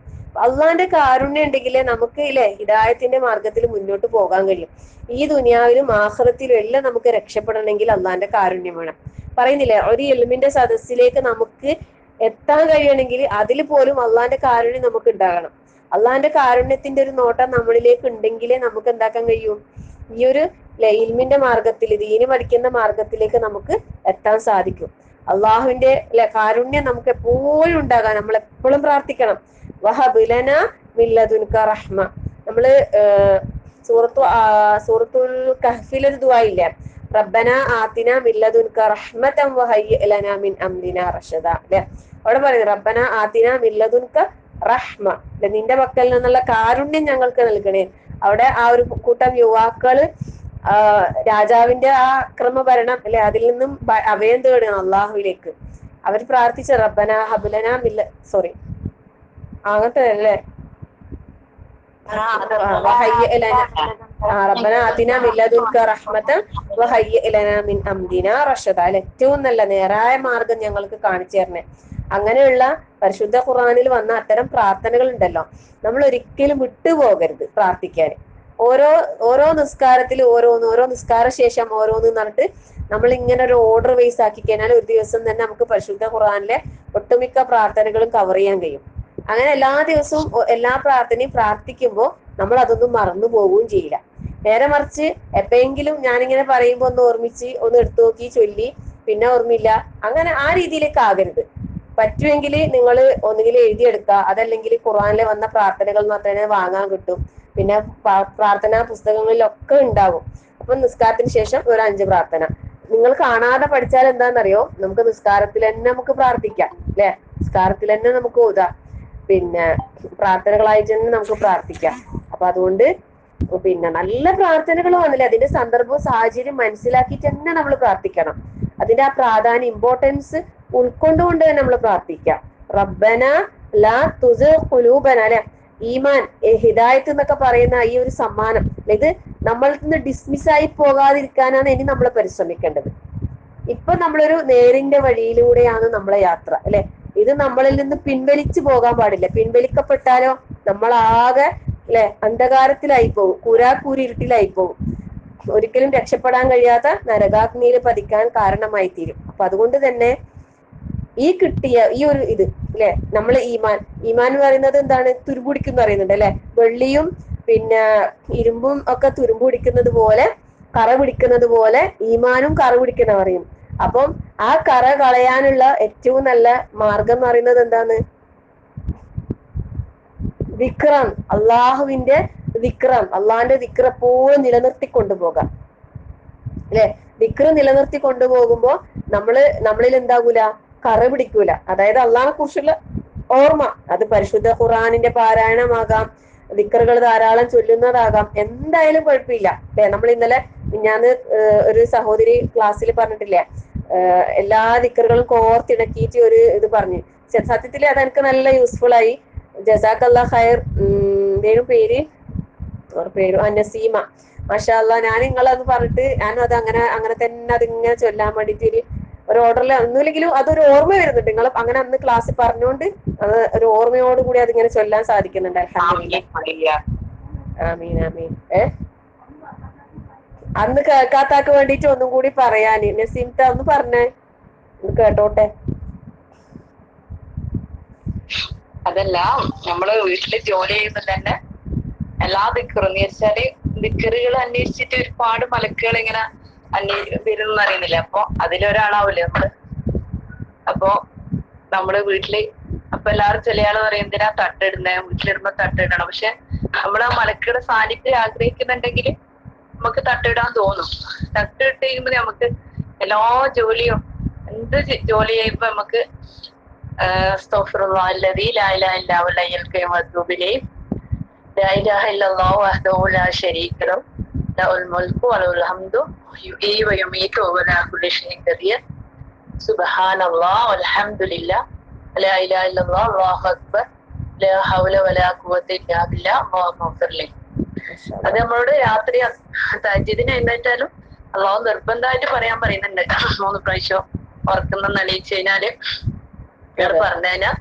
അള്ളാന്റെ കാരുണ്യം ഉണ്ടെങ്കിലേ നമുക്ക്, ഇല്ലേ, ഹിദായത്തിന്റെ മാർഗത്തിൽ മുന്നോട്ട് പോകാൻ കഴിയും. ഈ ദുനിയാവിലും ആഖിറത്തിലും എല്ലാം നമുക്ക് രക്ഷപ്പെടണമെങ്കിൽ അള്ളാന്റെ കാരുണ്യം വേണം. പറയുന്നില്ലേ, ഒരു ഇൽമിന്റെ സദസ്സിലേക്ക് നമുക്ക് എത്താൻ കഴിയണമെങ്കിൽ അതിൽ പോലും അള്ളാന്റെ കാരുണ്യം നമുക്ക് ഉണ്ടാകണം. അള്ളാന്റെ കാരുണ്യത്തിന്റെ ഒരു നോട്ടം നമ്മളിലേക്ക് ഉണ്ടെങ്കിലേ നമുക്ക് എന്താക്കാൻ കഴിയും? ഈ ഒരു ഇൽമിന്റെ മാർഗത്തിൽ, ദീന് പഠിക്കുന്ന മാർഗത്തിലേക്ക് നമുക്ക് എത്താൻ സാധിക്കും. അള്ളാഹുവിന്റെ കാരുണ്യം നമുക്ക് എപ്പോഴും ഉണ്ടാകാൻ നമ്മൾ എപ്പോഴും പ്രാർത്ഥിക്കണം. വഹബ് ലനാ മിൻ ലദുൻക റഹ്മ. നമ്മള് സൂറത്തുൽ കഹ്ഫിൽ ഒരു ദുആ ഇല്ലേ, റബ്ബനാ ആതിനാ മിൻ ലദുൻക റഹ്മതൻ വഹയ്യിഅ ലനാ മിൻ അംരിനാ റഷദ, അല്ലെ? അവിടെ പറയുന്നത് റബ്ബനാ ആതിനാ മിൻ ലദുൻക റഹ്മ, നിന്റെ പക്കൽ നിന്നുള്ള കാരുണ്യം ഞങ്ങൾക്ക് നൽകണേ. അവിടെ ആ ഒരു കൂട്ടം യുവാക്കള് രാജാവിന്റെ ആ അക്രമഭരണം, അല്ലെ, അതിൽ നിന്നും അഭയം തേടുകയാണ് അള്ളാഹുവിലേക്ക്. അവർ പ്രാർത്ഥിച്ച റബ്ബനാ ഹബ്ലനാ അങ്ങനത്തെ, അല്ലേ? റബ്ബനാ ആതിനാ മിൻ ലദുൻക റഹ്മതൻ വഹയ്യിഅ ലനാ മിൻ അംരിനാ റഷദ, ഏറ്റവും നല്ല നേരായ മാർഗം ഞങ്ങൾക്ക് കാണിച്ചു തരണേ. അങ്ങനെയുള്ള പരിശുദ്ധ ഖുർആനിൽ വന്ന അത്തരം പ്രാർത്ഥനകൾ ഉണ്ടല്ലോ, നമ്മൾ ഒരിക്കലും വിട്ടുപോകരുത് പ്രാർത്ഥിക്കാൻ. ഓരോ ഓരോ നിസ്കാരത്തിൽ ഓരോന്ന്, ഓരോ നിസ്കാര ശേഷം ഓരോന്ന് പറഞ്ഞിട്ട് നമ്മൾ ഇങ്ങനെ ഒരു ഓർഡർ വൈസ് ആക്കി കഴിഞ്ഞാൽ ഒരു ദിവസം തന്നെ നമുക്ക് പരിശുദ്ധ ഖുർആനിലെ ഒട്ടുമിക്ക പ്രാർത്ഥനകളും കവർ ചെയ്യാൻ കഴിയും. അങ്ങനെ എല്ലാ ദിവസവും എല്ലാ പ്രാർത്ഥനയും പ്രാർത്ഥിക്കുമ്പോൾ നമ്മൾ അതൊന്നും മറന്നു പോവുകയും ചെയ്യില്ല. നേരെ മറിച്ച് എപ്പോഴെങ്കിലും ഞാനിങ്ങനെ പറയുമ്പോൾ ഒന്ന് ഓർമ്മിച്ച് ഒന്ന് എടുത്തു നോക്കി ചൊല്ലി പിന്നെ ഓർമ്മയില്ല, അങ്ങനെ ആ രീതിയിലേക്ക് ആകരുത്. പറ്റുമെങ്കിൽ നിങ്ങൾ ഒന്നുകിൽ എഴുതിയെടുക്കുക, അതല്ലെങ്കിൽ ഖുർആനിലെ വന്ന പ്രാർത്ഥനകൾ മാത്രമേ വാങ്ങാൻ കിട്ടും. പിന്നെ പ്രാർത്ഥനാ പുസ്തകങ്ങളിലൊക്കെ ഉണ്ടാവും. അപ്പൊ നിസ്കാരത്തിന് ശേഷം ഒരു 5 പ്രാർത്ഥന നിങ്ങൾ കാണാതെ പഠിച്ചാൽ എന്താണെന്നറിയോ, നമുക്ക് നിസ്കാരത്തിൽ തന്നെ നമുക്ക് പ്രാർത്ഥിക്കാം അല്ലെ, നിസ്കാരത്തിൽ തന്നെ നമുക്ക് ഓതാം, പിന്നെ പ്രാർത്ഥനകളായിട്ട് തന്നെ നമുക്ക് പ്രാർത്ഥിക്കാം. അപ്പൊ അതുകൊണ്ട് പിന്നെ നല്ല പ്രാർത്ഥനകളും ആണല്ലേ, അതിന്റെ സന്ദർഭവും സാഹചര്യം മനസ്സിലാക്കിയിട്ട് തന്നെ നമ്മൾ പ്രാർത്ഥിക്കണം. അതിന്റെ ആ പ്രാധാന്യം ഇമ്പോർട്ടൻസ് ഉൾക്കൊണ്ടുകൊണ്ട് തന്നെ നമ്മൾ പ്രാർത്ഥിക്കാം. റബ്ബന ലാ തുസിഗ് ഖുലൂബന അല്ലെ, ഈമാൻ ഹിദായത്ത് എന്നൊക്കെ പറയുന്ന ഈ ഒരു സമ്മാനം, ഇത് നമ്മളിൽ നിന്ന് ഡിസ്മിസ് ആയി പോകാതിരിക്കാനാണ് ഇനി നമ്മൾ പരിശ്രമിക്കേണ്ടത്. ഇപ്പൊ നമ്മളൊരു നേരിന്റെ വഴിയിലൂടെയാണ് നമ്മളെ യാത്ര അല്ലെ, ഇത് നമ്മളിൽ നിന്ന് പിൻവലിച്ചു പോകാൻ പാടില്ല. പിൻവലിക്കപ്പെട്ടാലോ നമ്മളാകെ അല്ലെ അന്ധകാരത്തിലായി പോകും, കൂരാക്കൂരി ഇരുട്ടിലായി പോകും, ഒരിക്കലും രക്ഷപ്പെടാൻ കഴിയാത്ത നരകാഗ്നിയിൽ പതിക്കാൻ കാരണമായി തീരും. അപ്പൊ അതുകൊണ്ട് തന്നെ ഈ കിട്ടിയ ഈ ഒരു ഇത് അല്ലെ, നമ്മള് ഈമാൻ എന്ന് പറയുന്നത് എന്താണ്, തുരുമ്പുടിക്കും പറയുന്നുണ്ട് അല്ലെ, വെള്ളിയും പിന്നെ ഇരുമ്പും ഒക്കെ തുരുമ്പുടിക്കുന്നത് പോലെ, കറ പിടിക്കുന്നത് പോലെ ഈമാനും കറ പിടിക്കുന്ന പറയും. അപ്പം ആ കറ കളയാനുള്ള ഏറ്റവും നല്ല മാർഗം എന്ന് പറയുന്നത് എന്താണ്, ദിക്റാൻ, അള്ളാഹുവിന്റെ ദിക്റാൻ, അള്ളാഹിന്റെ ദിക്ർ എപ്പോഴും നിലനിർത്തി കൊണ്ടുപോകാം അല്ലെ. ദിക്ർ നിലനിർത്തി കൊണ്ടുപോകുമ്പോ നമ്മളിൽ എന്താകൂല, കറ പിടിക്കൂല. അതായത് അള്ളാഹിനെ കുറിച്ചുള്ള ഓർമ്മ, അത് പരിശുദ്ധ ഖുർആനിന്റെ പാരായണമാകാം, ദിക്റുകൾ ധാരാളം ചൊല്ലുന്നതാകാം, എന്തായാലും കുഴപ്പമില്ല അല്ലെ. നമ്മൾ ഇന്നലെ ഞാന് ഒരു സഹോദരി ക്ലാസ്സിൽ പറഞ്ഞിട്ടില്ലേ, എല്ലാ ദിക്റുകളും കോർത്തിണക്കിയിട്ട് ഒരു ഇത് പറഞ്ഞു. സത്യത്തിൽ അത് എനിക്ക് നല്ല യൂസ്ഫുൾ ആയി. ജസാക്കല്ലാഹ് ഖൈർ. എന്തേലും പേര് നസീമ, മാഷാ അല്ലാ. ഞാൻ നിങ്ങളത് പറഞ്ഞിട്ട് ഞാനത് അങ്ങനെ തന്നെ അതിങ്ങനെ ചൊല്ലാൻ വേണ്ടിട്ട് ഒരു ഓർഡറിൽ ഒന്നുമില്ലെങ്കിലും അതൊരു ഓർമ്മ വരുന്നുണ്ട്. നിങ്ങൾ അങ്ങനെ അന്ന് ക്ലാസ്സിൽ പറഞ്ഞുകൊണ്ട് അത് ഒരു ഓർമ്മയോടുകൂടി അതിങ്ങനെ ചൊല്ലാൻ സാധിക്കുന്നുണ്ട്. അൽഹംദുലില്ലാ. ആമീൻ ആമീൻ. അന്ന് കേൾക്കാത്താക്ക് വേണ്ടിട്ട് ഒന്നും കൂടി പറയാന് നസീംത്ത ഒന്ന് പറഞ്ഞേ, കേട്ടോട്ടെ. അതല്ല, നമ്മള് വീട്ടില് ജോലി ചെയ്യുമ്പോ തന്നെ എല്ലാ ദിക്കറും എന്ന് വെച്ചാല് ദിക്കറുകൾ അന്വേഷിച്ചിട്ട് ഒരുപാട് മലക്കുകൾ ഇങ്ങനെ വരുന്ന അറിയുന്നില്ല. അപ്പൊ അതിലൊരാളാവൂലേ നമ്മള്. അപ്പൊ നമ്മള് വീട്ടില് അപ്പൊ എല്ലാവരും ചില ആള് പറയും എന്തിനാ തട്ടിടുന്നേ, വീട്ടിലിടുമ്പോ തട്ടിടണം. പക്ഷെ നമ്മൾ ആ മലക്കുകളുടെ സാന്നിധ്യം ആഗ്രഹിക്കുന്നുണ്ടെങ്കിൽ നമുക്ക് തട്ടിടാൻ തോന്നും. തട്ടിട്ട് കഴിയുമ്പോ നമുക്ക് എല്ലാ ജോലിയും എന്ത് ജോലി ചെയ്യുമ്പോ നമുക്ക് അസ്തഗ്ഫിറുല്ലാഹ് അല്ലദീ ലാ ഇലാഹ ഇല്ലാ ഹുവൽ ഹയ്യുൽ ഖയ്യൂം വഅതൂബു ഇലൈഹി ലാ ഇലാഹ ഇല്ലല്ലാഹു വഹ്ദഹു ലാ ശരീക ലഹു ലഹുൽ മുൽക്കു വലഹുൽ ഹംദു യുഹ്യീ വയുമീതു വഹുവ അലാ കുല്ലി ഷൈഇൻ ഖദീർ സുബ്ഹാനല്ലാഹ് വൽഹംദുലില്ലാഹ് ലാ ഇലാഹ ഇല്ലല്ലാഹ് അല്ലാഹു അക്ബർ ലാ ഹൗല വലാ ഖുവത ഇല്ലാ ബില്ലാഹ് അല്ലാഹുമ്മ ഗ്ഫിർ ലി. അത് നമ്മളോട് രാത്രി തഹജ്ജുദിന് എഴുന്നേറ്റാലും അള്ളാഹു നിർബന്ധമായിട്ട് പറയാൻ പറയുന്നുണ്ട്. 3 പ്രാവശ്യം ഉറക്കുന്ന നളിയിച്ചു കഴിഞ്ഞാല് ഇയാള് പറഞ്ഞു കഴിഞ്ഞാൽ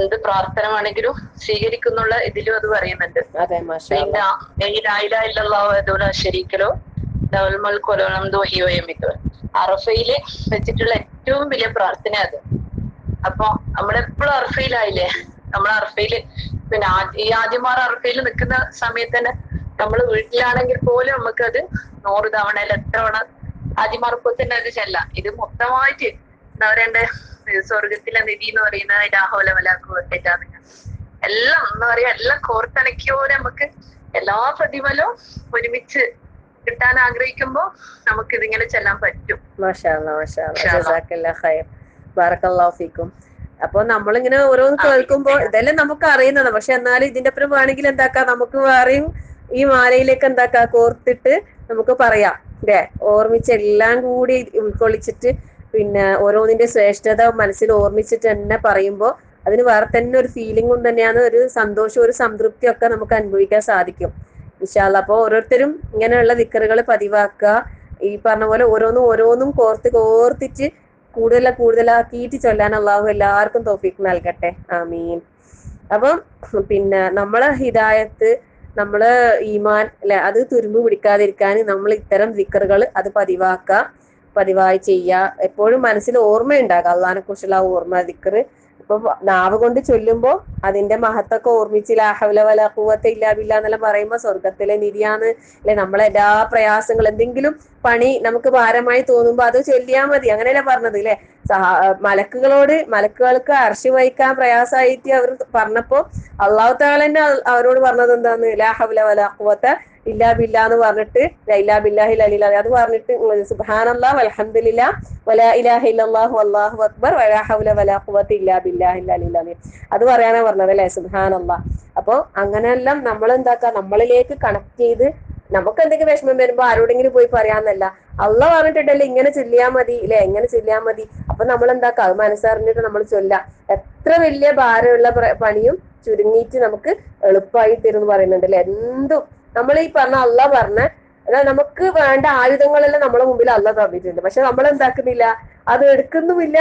എന്ത് പ്രാർത്ഥന വേണമെങ്കിലും സ്വീകരിക്കുന്നുള്ള ഇതിലും അത് പറയുന്നുണ്ട്. പിന്നെ അറഫയില് വെച്ചിട്ടുള്ള ഏറ്റവും വലിയ പ്രാർത്ഥന അത്. അപ്പൊ നമ്മളെപ്പോഴും അറഫയിലായില്ലേ, നമ്മൾ അറഫയില് പിന്നെ ഈ ആദ്യമാർ അറഫയിൽ നിൽക്കുന്ന സമയത്ത് തന്നെ നമ്മൾ വീട്ടിലാണെങ്കിൽ പോലും നമുക്കത് 100 തവണ അല്ല എത്ര തവണ ആദ്യമാർക്കോ തന്നെ അത് ചെല്ലാം. ഇത് മൊത്തമായിട്ട് എന്താ പറയണ്ടേ, സ്വർഗത്തിലെ നിധി എന്ന് പറയുന്നത് രാഹുല വലാക്കുവത്തേറ്റാണ് എല്ലാം എന്താ പറയാ, എല്ലാം കോർത്തിണക്കിയോടെ നമുക്ക് എല്ലാ പ്രതിഫലവും ഒരുമിച്ച് കിട്ടാൻ ആഗ്രഹിക്കുമ്പോ നമുക്ക് ഇതിങ്ങനെ ചെല്ലാൻ പറ്റും. മാഷാ അല്ലാ, മാഷാ അല്ലാ. ജസാക്കല്ലാഹ് ഖൈർ. ബാറക്കല്ലാഹു ഫീക്കും. അപ്പൊ നമ്മളിങ്ങനെ ഓരോന്ന് കേൾക്കുമ്പോ ഇതെല്ലാം നമുക്ക് അറിയുന്നതാണ്. പക്ഷെ എന്നാലും ഇതിന്റെ അപ്പുറം വേണമെങ്കിൽ എന്താക്കാം, നമുക്ക് വേറെയും ഈ മാലയിലേക്ക് എന്താക്കാം കോർത്തിട്ട് നമുക്ക് പറയാം അല്ലെ, ഓർമ്മിച്ച് എല്ലാം കൂടി ഉൾക്കൊള്ളിച്ചിട്ട് പിന്നെ ഓരോന്നിന്റെ ശ്രേഷ്ഠത മനസ്സിൽ ഓർമ്മിച്ചിട്ട് തന്നെ പറയുമ്പോൾ അതിന് വേറെ തന്നെ ഒരു ഫീലിംഗും തന്നെയാണ്, ഒരു സന്തോഷവും ഒരു സംതൃപ്തിയും ഒക്കെ നമുക്ക് അനുഭവിക്കാൻ സാധിക്കും ഇൻഷാ അല്ലാഹ്. അപ്പൊ ഓരോരുത്തരും ഇങ്ങനെയുള്ള ദിക്റുകൾ പതിവാക്കുക. ഈ പറഞ്ഞ പോലെ ഓരോന്നും കോർത്തിട്ട് കൂടുതലാക്കിയിട്ട് ചൊല്ലാൻ അള്ളാഹു എല്ലാവർക്കും തൗഫീഖ് നൽകട്ടെ. ആമീൻ. അപ്പം പിന്നെ നമ്മളെ ഹിദായത്ത് നമ്മള് ഈമാൻ അല്ലെ അത് തുരുമ്പ് പിടിക്കാതിരിക്കാൻ നമ്മൾ ഇത്തരം ദിക്റുകൾ അത് പതിവായി ചെയ്യുക. എപ്പോഴും മനസ്സിൽ ഓർമ്മയുണ്ടാകുക, അള്ളാഹിനെ കുറിച്ചുള്ള ഓർമ്മ ദിക്റ്. ഇപ്പൊ നാവ് കൊണ്ട് ചൊല്ലുമ്പോ അതിന്റെ മഹത്തൊക്കെ ഓർമ്മിച്ച് ലാ ഹൗല വലാ ഖുവത ഇല്ലാ ബില്ലാ എന്നെല്ലാം പറയുമ്പോ സ്വർഗത്തിലെ നിധിയാന്ന് അല്ലെ, നമ്മളെ എല്ലാ പ്രയാസങ്ങൾ എന്തെങ്കിലും പണി നമുക്ക് ഭാരമായി തോന്നുമ്പോ അത് ചൊല്ലിയാൽ മതി, അങ്ങനെയല്ലേ പറഞ്ഞത് അല്ലെ. മലക്കുകൾക്ക് അർശ് വഹിക്കാൻ പ്രയാസമായിട്ട് അവർ പറഞ്ഞപ്പോ അള്ളാഹു തആല തന്നെ അവരോട് പറഞ്ഞത് എന്താന്ന്, ലാ ഹൗല വലാ ഖുവത ഇല്ലാ ബില്ലാ എന്ന് പറഞ്ഞിട്ട്, ഇല്ലാ ബില്ലാഹിൽ അലിയിൽ അത് പറഞ്ഞിട്ട് സുബ്ഹാനല്ലാഹ് വൽഹംദുലില്ലാഹ് വലാ ഇലാഹ ഇല്ലല്ലാഹു വല്ലാഹു അക്ബർ വലാ ഹൗല വലാ ഖുവത ഇല്ലാ ബില്ലാഹിൽ അലിയിൽ അലീം അത് പറയാനാ പറഞ്ഞത് അല്ലെ, സുബ്ഹാനല്ലാഹ്. അപ്പൊ അങ്ങനെയെല്ലാം നമ്മൾ എന്താക്കുക, നമ്മളിലേക്ക് കണക്ട് ചെയ്ത് നമുക്ക് എന്തെങ്കിലും വിഷമം വരുമ്പോ ആരോടെങ്കിലും പോയി പറയാന്നല്ല, അള്ളാഹ് പറഞ്ഞിട്ടുണ്ടല്ലോ ഇങ്ങനെ ചൊല്ലിയാ മതി അല്ലെ, ഇങ്ങനെ ചൊല്ലിയാ മതി. അപ്പൊ നമ്മൾ എന്താക്കുക, അത് മനസ്സറിഞ്ഞിട്ട് നമ്മൾ ചൊല്ലാം. എത്ര വലിയ ഭാരമുള്ള പണിയും ചുരുങ്ങിയിട്ട് നമുക്ക് എളുപ്പമായി തരും എന്ന് പറയുന്നുണ്ട് അല്ലെ. എന്തും നമ്മൾ ഈ പറഞ്ഞ അള്ളാഹ് പറഞ്ഞ നമുക്ക് വേണ്ട ആയുധങ്ങളെല്ലാം നമ്മളെ മുമ്പിൽ അള്ളാഹ് തന്നിട്ടുണ്ട്. പക്ഷെ നമ്മൾ എന്താക്കുന്നില്ല, അത് എടുക്കുന്നുമില്ല,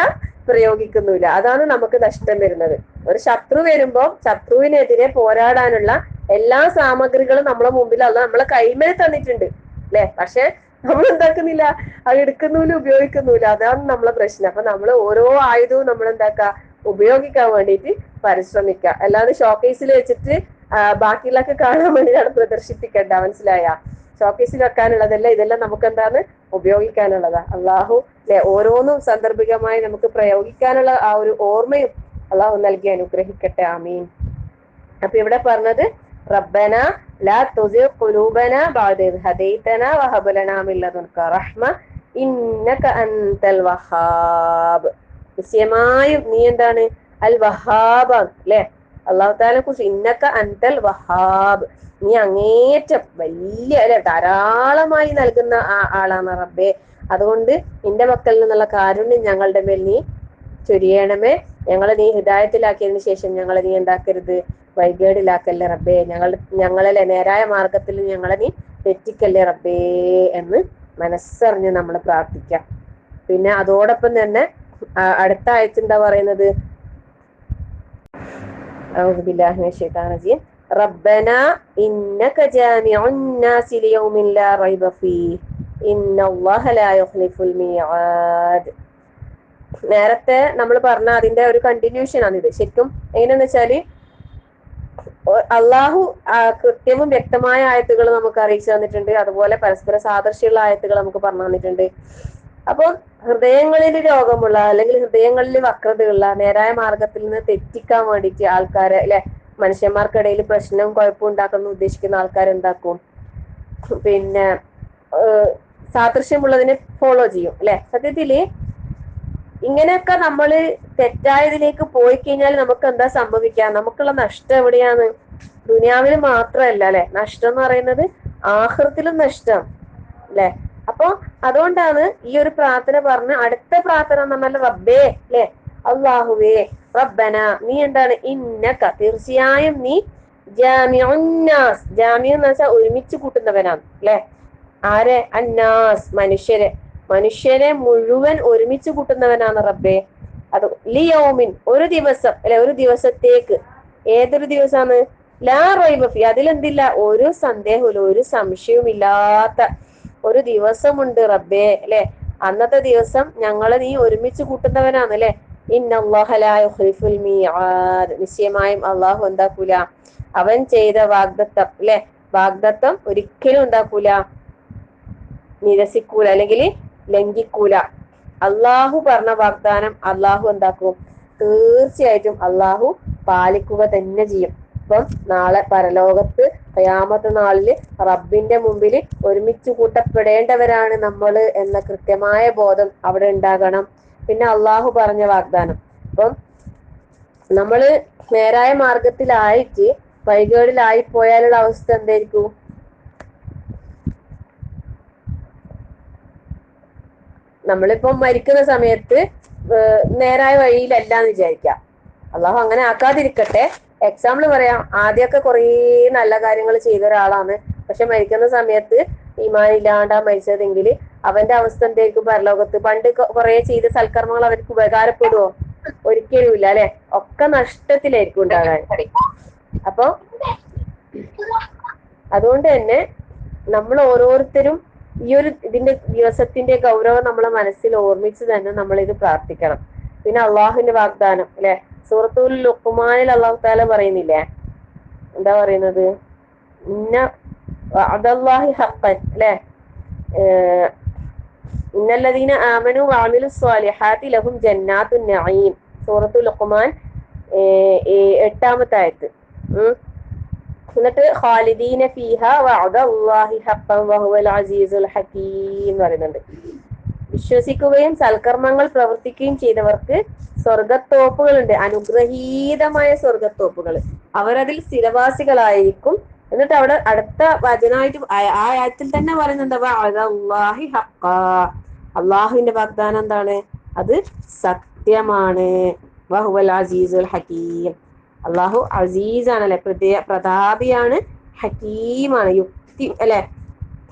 പ്രയോഗിക്കുന്നുമില്ല. അതാണ് നമുക്ക് നഷ്ടം വരുന്നത്. ഒരു ശത്രു വരുമ്പോ ശത്രുവിനെതിരെ പോരാടാനുള്ള എല്ലാ സാമഗ്രികളും നമ്മളെ മുമ്പിൽ അള്ളാഹ് നമ്മളെ കൈമേൽ തന്നിട്ടുണ്ട് അല്ലെ. പക്ഷെ നമ്മൾ എന്താക്കുന്നില്ല, അത് എടുക്കുന്നില്ല, ഉപയോഗിക്കുന്നില്ല. അതാണ് നമ്മളെ പ്രശ്നം. അപ്പൊ നമ്മൾ ഓരോ ആയുധവും നമ്മൾ എന്താക്കുക, ഉപയോഗിക്കാൻ വേണ്ടിയിട്ട് പരിശ്രമിക്കുക. അല്ലാതെ ഷോക്കേസിൽ വെച്ചിട്ട് ബാക്കിയുള്ളൊക്കെ കാണാൻ വേണ്ടിയാണ് പ്രദർശിപ്പിക്കേണ്ട, മനസ്സിലായ. ഷോക്കേസിൽ വെക്കാനുള്ളതല്ല, ഇതെല്ലാം നമുക്ക് എന്താണ് ഉപയോഗിക്കാനുള്ളതാ. അള്ളാഹു അല്ലെ ഓരോന്നും സാന്ദർഭികമായി നമുക്ക് പ്രയോഗിക്കാനുള്ള ആ ഒരു ഓർമ്മയും അള്ളാഹു നൽകി അനുഗ്രഹിക്കട്ടെ. ആമീൻ. അപ്പൊ ഇവിടെ പറഞ്ഞത് റബ്ബന ലാ തുസിഗ് ഖുലൂബന ബഅദ ഇദ് ഹദൈതന വഹബ് ലനാ മിൻ ലദുൻക റഹ്മ ഇന്നക അൻതൽ വഹാബ്. നിശ്ചയമായും നീ എന്താണ്, അൽ വഹാബ് അല്ലെ. അല്ലാഹു തആലയെ കുറിച്ച് ഇന്നക അൻതൽ വഹാബ്, നീ അങ്ങേറ്റം വലിയ അല്ലെ ധാരാളമായി നൽകുന്ന ആളാണ് റബ്ബേ. അതുകൊണ്ട് നിന്റെ മക്കളിൽ നിന്നുള്ള കാരുണ്യം ഞങ്ങളുടെ മേൽ നീ ചൊരിയണമേ. ഞങ്ങളെ നീ ഹിദായത്തിലാക്കിയതിനു ശേഷം ഞങ്ങളെ നീ എന്താക്കരുത്, വൈകേടിലാക്കല്ലേ റബ്ബേ. ഞങ്ങളെ നേരായ മാർഗത്തിൽ ഞങ്ങളെ നീ തെറ്റിക്കല്ലേ റബ്ബേ എന്ന് മനസ്സറിഞ്ഞ് നമ്മൾ പ്രാർത്ഥിക്കാം. പിന്നെ അതോടൊപ്പം തന്നെ അടുത്ത ആയത്ത് എന്താ പറയുന്നത്, അഊദു ബില്ലാഹി മിനശ് ശൈത്താനിർ റജീം റബ്ബന ഇന്നക ജാമിഉൻ നാസി ലിയൗമിൻ ലാ റൈബ ഫീഹി ഇന്നല്ലാഹ ലാ യുഖ്ലിഫുൽ മീആദ്. നേരത്തെ നമ്മൾ പറഞ്ഞ അതിന്റെ ഒരു കണ്ടിന്യൂഷൻ ആണ് ഇത്. ശരിക്കും എങ്ങനെയാന്ന് വെച്ചാല് അള്ളാഹു കൃത്യവും വ്യക്തമായ ആയത്തുകൾ നമുക്ക് അറിയിച്ചു തന്നിട്ടുണ്ട്. അതുപോലെ പരസ്പര സാദൃശ്യമുള്ള ആയത്തുകൾ നമുക്ക് പറഞ്ഞു തന്നിട്ടുണ്ട്. അപ്പം ഹൃദയങ്ങളിൽ രോഗമുള്ള അല്ലെങ്കിൽ ഹൃദയങ്ങളിൽ വക്രതയുള്ള നേരായ മാർഗത്തിൽ നിന്ന് തെറ്റിക്കാൻ വേണ്ടിയിട്ട് ആൾക്കാരെ അല്ലെ, മനുഷ്യന്മാർക്കിടയിൽ പ്രശ്നവും കുഴപ്പവും ഉണ്ടാക്കുന്ന ഉദ്ദേശിക്കുന്ന ആൾക്കാരെന്താക്കും, പിന്നെ സാദൃശ്യമുള്ളതിനെ ഫോളോ ചെയ്യും അല്ലെ. സത്യത്തില് ഇങ്ങനെയൊക്കെ നമ്മള് തെറ്റായതിലേക്ക് പോയി കഴിഞ്ഞാൽ നമുക്ക് എന്താ സംഭവിക്കുക, നമുക്കുള്ള നഷ്ടം എവിടെയാണ്, ദുനിയാവിൽ മാത്രമല്ല അല്ലെ നഷ്ടം എന്ന് പറയുന്നത്, ആഖിറത്തിലും നഷ്ടം അല്ലെ. അപ്പൊ അതുകൊണ്ടാണ് ഈ ഒരു പ്രാർത്ഥന പറഞ്ഞ് അടുത്ത പ്രാർത്ഥന എന്ന് പറഞ്ഞാൽ റബ്ബേ അല്ലെ, അല്ലാഹുവേ റബ്ബന നീ എന്താണ്, ഇന്നക തീർച്ചയായും നീ ജാമിഉന്നാസ്, ജാമി എന്ന് വെച്ചാൽ ഒരുമിച്ച് കൂട്ടുന്നവനാണ് അല്ലെ. ആരെ, അന്നാസ് മനുഷ്യരെ മുഴുവൻ ഒരുമിച്ച് കൂട്ടുന്നവനാണ് റബ്ബേ. അത് ലിയൗമിൻ ഒരു ദിവസം അല്ലെ, ഒരു ദിവസത്തേക്ക്. ഏതൊരു ദിവസമാണ്, ലാ റൈബ ഫീ അതിലെന്തില്ല, ഒരു സന്ദേഹമില്ല, ഒരു സംശയവും ഇല്ലാത്ത ഒരു ദിവസമുണ്ട് റബ്ബേ അല്ലെ. അന്നത്തെ ദിവസം ഞങ്ങളെ നീ ഒരുമിച്ച് കൂട്ടുന്നവനാണ് അല്ലെ. ഇന്നല്ലാഹ ലാ യുഖ്ലിഫുൽ മീആദ്, നിശ്ചയമായും അള്ളാഹു എന്താക്കൂല, അവൻ ചെയ്ത വാഗ്ദത്തം അല്ലെ, വാഗ്ദത്തം ഒരിക്കലും എന്താക്കൂല, നിരസിക്കൂല അല്ലെങ്കിൽ ലംഘിക്കൂല. അള്ളാഹു പറഞ്ഞ വാഗ്ദാനം അള്ളാഹു എന്താക്കും, തീർച്ചയായിട്ടും അള്ളാഹു പാലിക്കുക തന്നെ ചെയ്യും. അപ്പം നാളെ പരലോകത്ത് ഖിയാമത്ത് നാളില് റബ്ബിന്റെ മുമ്പിൽ ഒരുമിച്ച് കൂട്ടപ്പെടേണ്ടവരാണ് നമ്മൾ എന്ന കൃത്യമായ ബോധം അവിടെ ഉണ്ടാകണം. പിന്നെ അള്ളാഹു പറഞ്ഞ വാഗ്ദാനം, അപ്പം നമ്മള് നേരായ മാർഗത്തിലായിട്ട് വഴികേടിലായി പോയാലുള്ള അവസ്ഥ എന്തായിരിക്കും, നമ്മളിപ്പം മരിക്കുന്ന സമയത്ത് നേരായ വഴിയിലല്ല എന്ന് വിചാരിക്കാം. അള്ളാഹു അങ്ങനെ ആക്കാതിരിക്കട്ടെ. എക്സാമ്പിൾ പറയാം, ആദ്യമൊക്കെ കുറേ നല്ല കാര്യങ്ങൾ ചെയ്ത ഒരാളാണ്, പക്ഷെ മരിക്കുന്ന സമയത്ത് ഈമാൻ ഇല്ലാണ്ടാ മരിച്ചതെങ്കിൽ അവന്റെ അവസ്ഥ എന്തായിരിക്കും പരലോകത്ത്? പണ്ട് കുറെ ചെയ്ത സൽക്കർമ്മങ്ങൾ അവർക്ക് ഉപകാരപ്പെടുവോ? ഒരിക്കലും ഇല്ല അല്ലെ, ഒക്കെ നഷ്ടത്തിലായിരിക്കും ഉണ്ടാകാൻ. അപ്പൊ അതുകൊണ്ട് തന്നെ നമ്മൾ ഓരോരുത്തരും ഈ ഒരു ഇതിന്റെ ദിവസത്തിന്റെ ഗൗരവം നമ്മളെ മനസ്സിൽ ഓർമ്മിച്ച് തന്നെ നമ്മൾ ഇത് പ്രാർത്ഥിക്കണം. പിന്നെ അള്ളാഹുവിന്റെ വാഗ്ദാനം അല്ലെ, സൂറത്തുൽ ലുഖ്മാനിൽ അള്ളാഹു താല പറയുന്നില്ലേ, എന്താ പറയുന്നത്, ഇന്ന വഅദല്ലാഹി ഹഖൻ അല്ലെ, ഇന്നല്ലദീന ആമനു വഅമിലു സ്വാലിഹാത്തി ലഹും ജന്നാത്തുൻ നഈം, സൂറത്തുൽ ലുഖ്മാൻ 8-ാമത്തെ ആയത്ത്. എന്നിട്ട് ഖാലിദീന ഫീഹാ വഅദല്ലാഹി ഹഖൻ വഹുവൽ അസീസുൽ ഹകീം പറയുന്നുണ്ട്. വിശ്വസിക്കുകയും സൽക്കർമ്മങ്ങൾ പ്രവർത്തിക്കുകയും ചെയ്തവർക്ക് സ്വർഗത്തോപ്പുകളുണ്ട്, അനുഗ്രഹീതമായ സ്വർഗത്തോപ്പുകൾ, അവരതിൽ സ്ഥിരവാസികളായിരിക്കും. എന്നിട്ട് അവിടെ അടുത്ത വചനമായിട്ട് ആ ആയത്തിൽ തന്നെ പറയുന്നുണ്ട് വഅദല്ലാഹി ഹഖാ, അള്ളാഹുവിന്റെ വാഗ്ദാനം എന്താണ്, അത് സത്യമാണ്. വഹുവൽ അസീസുൽ ഹകീം, അള്ളാഹു അസീസാണല്ലേ, പ്രതാപിയാണ്, ഹക്കീമാണ്,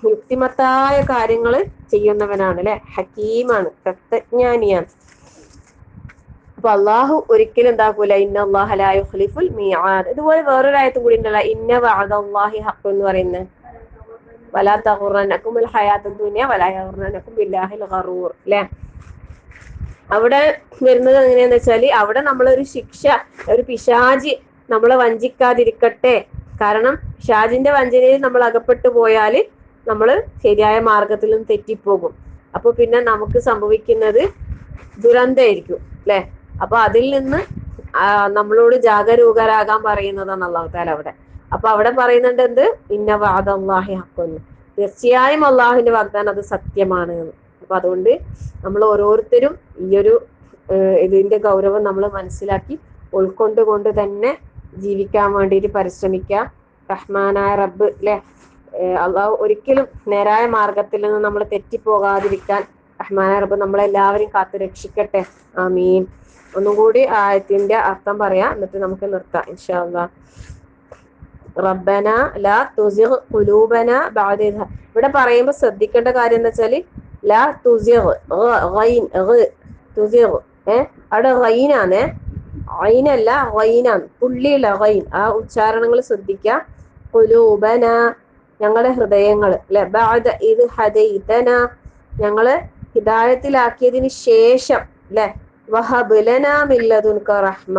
യുക്തിമത്തായ കാര്യങ്ങൾ ചെയ്യുന്നവനാണ് അല്ലെ, ഹക്കീമാണ്, തത്വജ്ഞാനിയാണ്. അപ്പൊ അള്ളാഹു ഒരിക്കലും എന്താക്കൂല, ഇന്നല്ലാഹ ലാ യുഖ്ലിഫുൽ മീആദ്. ഇതുപോലെ വേറൊരു ആയത്തും കൂടി ഉണ്ടല്ലോ, ഇന്ന വഅദല്ലാഹി ഹഖ് എന്ന് പറയുന്നത്, വലാ തഗുറന്നകുമുൽ ഹയാത്തുദ് ദുനിയ വലാ യഗുറന്നകും ബില്ലാഹിൽ ഗറൂർ അല്ലെ. അവിടെ വരുന്നത് എങ്ങനെയാന്ന് വെച്ചാല്, അവിടെ നമ്മളൊരു ശിക്ഷ, ഒരു പിശാചി നമ്മളെ വഞ്ചിക്കാതിരിക്കട്ടെ. കാരണം പിശാചിന്റെ വഞ്ചനയിൽ നമ്മൾ അകപ്പെട്ടു പോയാല് നമ്മൾ ശരിയായ മാർഗത്തിൽ നിന്ന് തെറ്റിപ്പോകും. അപ്പൊ പിന്നെ നമുക്ക് സംഭവിക്കുന്നത് ദുരന്തമായിരിക്കും അല്ലെ. അപ്പൊ അതിൽ നിന്ന് നമ്മളോട് ജാഗരൂകരാകാൻ പറയുന്നതാണ് അല്ലാഹു തആല അവിടെ. അപ്പൊ അവിടെ പറയുന്നുണ്ട് എന്ത്, ഇന്ന വഅദല്ലാഹി ഹഖ്ഖുൻ, തീർച്ചയായും അള്ളാഹുവിന്റെ വാഗ്ദാനം അത് സത്യമാണ് എന്ന്. അപ്പൊ അതുകൊണ്ട് നമ്മൾ ഓരോരുത്തരും ഈ ഒരു ഇതിന്റെ ഗൗരവം നമ്മൾ മനസ്സിലാക്കി ഉൾക്കൊണ്ടുകൊണ്ട് തന്നെ ജീവിക്കാൻ വേണ്ടിയിട്ട് പരിശ്രമിക്കുക. റഹ്മാനായ റബ്ബ് അല്ലെ, അള്ളാഹു ഒരിക്കലും നേരായ മാർഗത്തിൽ നിന്ന് നമ്മൾ തെറ്റിപ്പോകാതിരിക്കാൻ റഹ്മാനായ റബ്ബ് നമ്മളെല്ലാവരും കാത്തു രക്ഷിക്കട്ടെ. ആമീൻ. ഒന്നുകൂടി ആയത്തിന്റെ അർത്ഥം പറയാം, എന്നിട്ട് നമുക്ക് നിർത്താം ഇൻഷാ അല്ലാഹ്. റബ്ബന ലാ തുസിഗ് ഖുലൂബന ബഅദ ഇദ്, ഇവിടെ പറയുമ്പോൾ ശ്രദ്ധിക്കേണ്ട കാര്യം എന്ന് വെച്ചാല് ലാ തുസിഗ്, തുസിഗ് അവിടെ ഗൈനാണ്, ഐനല്ല ഗൈനാണ്, പുള്ളിയുള്ള ഗൈൻ. ആ ഉച്ചാരണങ്ങൾ ശ്രദ്ധിക്കുക. ഖുലൂബന, ഞങ്ങളുടെ ഹൃദയങ്ങൾ അല്ലെ, ബഅദ ഇദ് ഹദൈതന, ഞങ്ങള് ഹിദായത്തിലാക്കിയതിന് ശേഷം അല്ലെ, വഹബ് ലനാ മിൻ ലദുൻക റഹ്മ,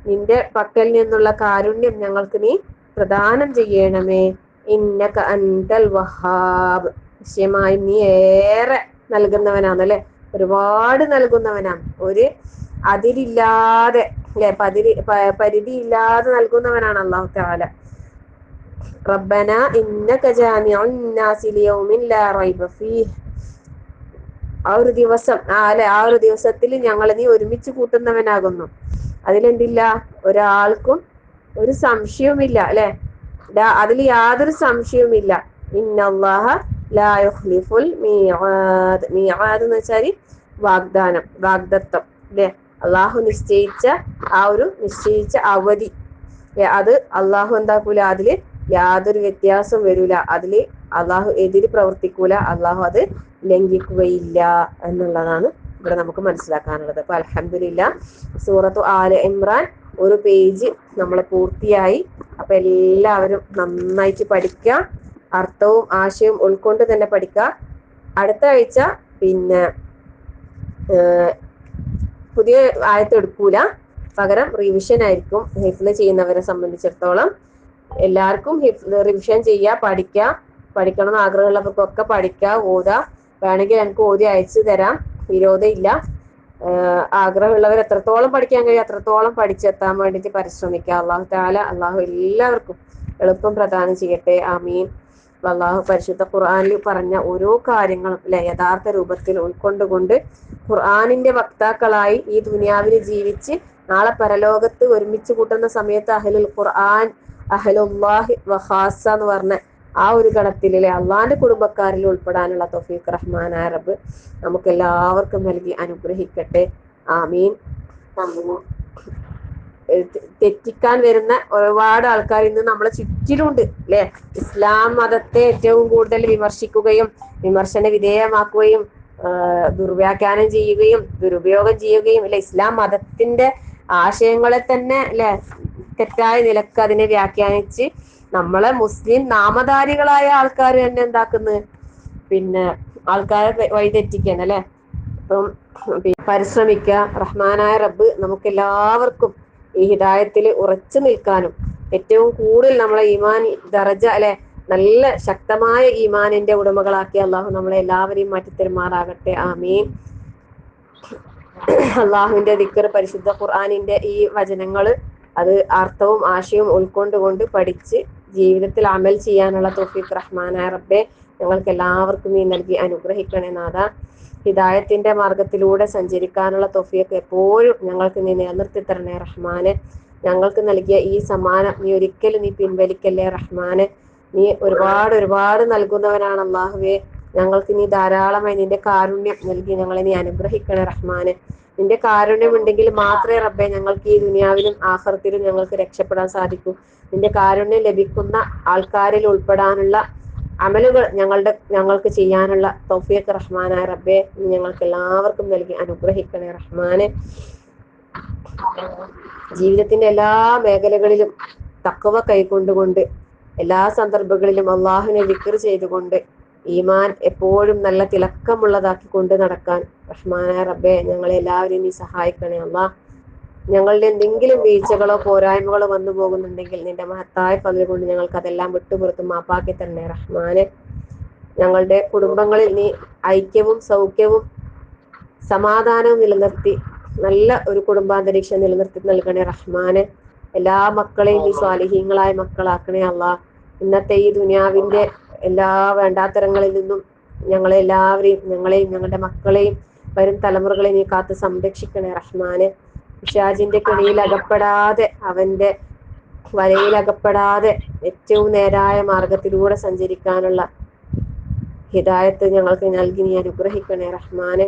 നിന്റെ പക്കൽ നിന്നുള്ള കാരുണ്യം ഞങ്ങൾക്ക് നീ പ്രദാനം ചെയ്യണമേ. ഇന്നക അൻതൽ വഹാബ്, നിശ്ചയമായി നീ ഏറെ നൽകുന്നവനാണ് അല്ലെ, ഒരുപാട് നൽകുന്നവനാണ്, ഒരു അതിരില്ലാതെ അല്ലെ, പരിധിയില്ലാതെ നൽകുന്നവനാണ് അല്ലാഹു തആല. റബ്ബന ഇന്നക ജാമിഉൻ നാസി ലിയൗമിൻ ലാ റൈബ ഫീഹ്, ആ ഒരു ദിവസം അല്ലെ, ആ ഒരു ദിവസത്തിൽ ഞങ്ങൾ നീ ഒരുമിച്ച് കൂട്ടുന്നവനാകുന്നു, അതിലെന്തില്ല, ഒരാൾക്കും ഒരു സംശയവുമില്ല അല്ലെ, അതിൽ യാതൊരു സംശയവുമില്ല. ഇന്നല്ലാഹ ലാ യുഖ്ലിഫുൽ മീആദ്, മീആദ് എന്ന് വെച്ചാൽ വാഗ്ദാനം, വാഗ്ദത്തം അല്ലെ, അള്ളാഹു നിശ്ചയിച്ച ആ ഒരു നിശ്ചയിച്ച അവധി, അത് അള്ളാഹു എന്താക്കൂല, അതില് യാതൊരു വ്യത്യാസവും വരൂല, അതില് അള്ളാഹു എതിര് പ്രവർത്തിക്കൂല, അള്ളാഹു അത് ലംഘിക്കുകയില്ല എന്നുള്ളതാണ് ഇവിടെ നമുക്ക് മനസ്സിലാക്കാനുള്ളത്. അപ്പൊ അൽഹംദുലില്ലാഹ് സൂറത്തു ആല ഇമ്രാൻ ഒരു പേജ് നമ്മൾ പൂർത്തിയായി. അപ്പൊ എല്ലാവരും നന്നായിട്ട് പഠിക്കുക, അർത്ഥവും ആശയവും ഉൾക്കൊണ്ട് തന്നെ പഠിക്കുക. അടുത്ത ആഴ്ച പിന്നെ പുതിയ ആയത്ത് എടുക്കൂല, പകരം റിവിഷൻ ആയിരിക്കും. ഹിഫ്ള് ചെയ്യുന്നവരെ സംബന്ധിച്ചിടത്തോളം എല്ലാവർക്കും റിവിഷൻ ചെയ്യുക, പഠിക്കുക, പഠിക്കണം എന്ന് ആഗ്രഹമുള്ളവർക്കൊക്കെ പഠിക്കുക, ഓതുക. വേണമെങ്കിൽ എനിക്ക് ഓതി അയച്ചു തരാം, വിരോധമില്ല. ആഗ്രഹമുള്ളവർ എത്രത്തോളം പഠിക്കാൻ കഴിയും അത്രത്തോളം പഠിച്ചെത്താൻ വേണ്ടിയിട്ട് പരിശ്രമിക്കുക. അള്ളാഹു തആല അള്ളാഹു എല്ലാവർക്കും എളുപ്പം പ്രദാനം ചെയ്യട്ടെ. ആമീൻ. അള്ളാഹു പരിശുദ്ധ ഖുർആനിൽ പറഞ്ഞ ഓരോ കാര്യങ്ങളും അല്ലെ യഥാർത്ഥ രൂപത്തിൽ ഉൾക്കൊണ്ടുകൊണ്ട് ഖുർആനിന്റെ വക്താക്കളായി ഈ ദുനിയാവിൽ ജീവിച്ച് നാളെ പരലോകത്ത് ഒരുമിച്ച് കൂട്ടുന്ന സമയത്ത് അഹ്ലുൽ ഖുർആൻ, അഹ്ലുല്ലാഹി വഖാസ എന്ന് പറഞ്ഞ ആ ഒരു ഗണത്തിലെ അള്ളാന്റെ കുടുംബക്കാരിൽ ഉൾപ്പെടാനുള്ള തൗഫീഖ് റഹ്മാനായ റബ്ബ് നമുക്ക് എല്ലാവർക്കും നൽകി അനുഗ്രഹിക്കട്ടെ. ആമീൻ. തെറ്റിക്കാൻ വരുന്ന ഒരുപാട് ആൾക്കാർ ഇന്ന് നമ്മളെ ചുറ്റിലുണ്ട് അല്ലെ. ഇസ്ലാം മതത്തെ ഏറ്റവും കൂടുതൽ വിമർശിക്കുകയും വിമർശന വിധേയമാക്കുകയും ദുർവ്യാഖ്യാനം ചെയ്യുകയും ദുരുപയോഗം ചെയ്യുകയും അല്ലെ, ഇസ്ലാം മതത്തിന്റെ ആശയങ്ങളെ തന്നെ അല്ലെ തെറ്റായ നിലക്ക് അതിനെ വ്യാഖ്യാനിച്ച് നമ്മളെ മുസ്ലിം നാമധാരികളായ ആൾക്കാർ തന്നെ എന്താക്കുന്നു, പിന്നെ ആൾക്കാരെ വഴിതെറ്റിക്കാൻ അല്ലെ. അപ്പം പരിശ്രമിക്കുക. റഹ്മാനായ റബ്ബ് നമുക്ക് എല്ലാവർക്കും ഈ ഹിദായത്തിൽ ഉറച്ചു നിൽക്കാനും ഏറ്റവും കൂടുതൽ നമ്മളെ ഈമാൻ ദറജ അല്ലെ നല്ല ശക്തമായ ഈമാനിന്റെ ഉടമകളാക്കി അള്ളാഹു നമ്മളെ എല്ലാവരെയും മാറ്റിത്തരുമാറാകട്ടെ. ആമീൻ. അള്ളാഹുവിന്റെ ദിക്ർ, പരിശുദ്ധ ഖുർആനിന്റെ ഈ വചനങ്ങള് അത് അർത്ഥവും ആശയവും ഉൾക്കൊണ്ടുകൊണ്ട് പഠിച്ച് ജീവിതത്തിൽ അമൽ ചെയ്യാനുള്ള തൗഫീഖ് റഹ്മാനായ റബ്ബെ ഞങ്ങൾക്ക് എല്ലാവർക്കും നീ നൽകി അനുഗ്രഹിക്കണേ നാഥ. ഹിദായത്തിന്റെ മാർഗത്തിലൂടെ സഞ്ചരിക്കാനുള്ള തൗഫീഖ് എപ്പോഴും ഞങ്ങൾക്ക് നീ നിലനിർത്തി തരണേ റഹ്മാനെ. ഞങ്ങൾക്ക് നൽകിയ ഈ സമ്മാനം നീ ഒരിക്കലും നീ പിൻവലിക്കല്ലേ റഹ്മാനെ. നീ ഒരുപാട് നൽകുന്നവനാണ് അല്ലാഹുവേ. ഞങ്ങൾക്ക് നീ ധാരാളമായി നിന്റെ കാരുണ്യം നൽകി ഞങ്ങളെ നീ അനുഗ്രഹിക്കണേ റഹ്മാനെ. നിന്റെ കാരുണ്യം ഉണ്ടെങ്കിൽ മാത്രമേ റബ്ബെ ഞങ്ങൾക്ക് ഈ ദുനിയാവിലും ആഖിറത്തിലും ഞങ്ങൾക്ക് രക്ഷപ്പെടാൻ സാധിക്കൂ. നിന്റെ കാരുണ്യം ലഭിക്കുന്ന ആൾക്കാരിൽ ഉൾപ്പെടാനുള്ള അമലുകൾ ഞങ്ങൾക്ക് ചെയ്യാനുള്ള തൗഫീഖ് റഹ്മാനായ റബ്ബെ നീ ഞങ്ങൾക്ക് എല്ലാവർക്കും നൽകി അനുഗ്രഹിക്കണേ റഹ്മാനെ. ജീവിതത്തിന്റെ എല്ലാ മേഖലകളിലും തഖ്വ കൈക്കൊണ്ടുകൊണ്ട് എല്ലാ സന്ദർഭങ്ങളിലും അള്ളാഹുവിനെ ദിക്ർ ചെയ്തുകൊണ്ട് ഈമാൻ എപ്പോഴും നല്ല തിളക്കമുള്ളതാക്കി കൊണ്ട് നടക്കാൻ റഹ്മാനായ റബ്ബെ ഞങ്ങളെ എല്ലാവരെയും നീ സഹായിക്കണേ അല്ലാഹ്. ഞങ്ങളുടെ എന്തെങ്കിലും വീഴ്ചകളോ പോരായ്മകളോ വന്നു പോകുന്നുണ്ടെങ്കിൽ നിന്റെ മഹത്തായ ഫضل കൊണ്ട് ഞങ്ങൾക്ക് അതെല്ലാം വിട്ടുപുറത്ത് മാപ്പാക്കി തരണേ റഹ്മാനെ. ഞങ്ങളുടെ കുടുംബങ്ങളിൽ നീ ഐക്യവും സൗഖ്യവും സമാധാനവും നിലനിർത്തി നല്ല ഒരു കുടുംബാന്തരീക്ഷം നിലനിർത്തി നൽകണേ റഹ്മാനെ. എല്ലാ മക്കളെയും നീ സ്വാലിഹീങ്ങളായ മക്കളാക്കണേ അല്ലാഹ്. ഇന്നത്തെ ഈ ദുനിയാവിന്റെ എല്ലാ വേണ്ടാത്തരങ്ങളിൽ നിന്നും ഞങ്ങളെയും ഞങ്ങളുടെ മക്കളെയും വരും തലമുറകളെ നീ കാത്ത് സംരക്ഷിക്കണേ റഹ്മാനെ. പിശാചിന്റെ കെണിയിൽ അകപ്പെടാതെ അവന്റെ വലയിൽ അകപ്പെടാതെ ഏറ്റവും നേരായ മാർഗത്തിലൂടെ സഞ്ചരിക്കാനുള്ള ഹിദായത്ത് ഞങ്ങൾക്ക് നൽകി നീ അനുഗ്രഹിക്കണേ റഹ്മാനെ.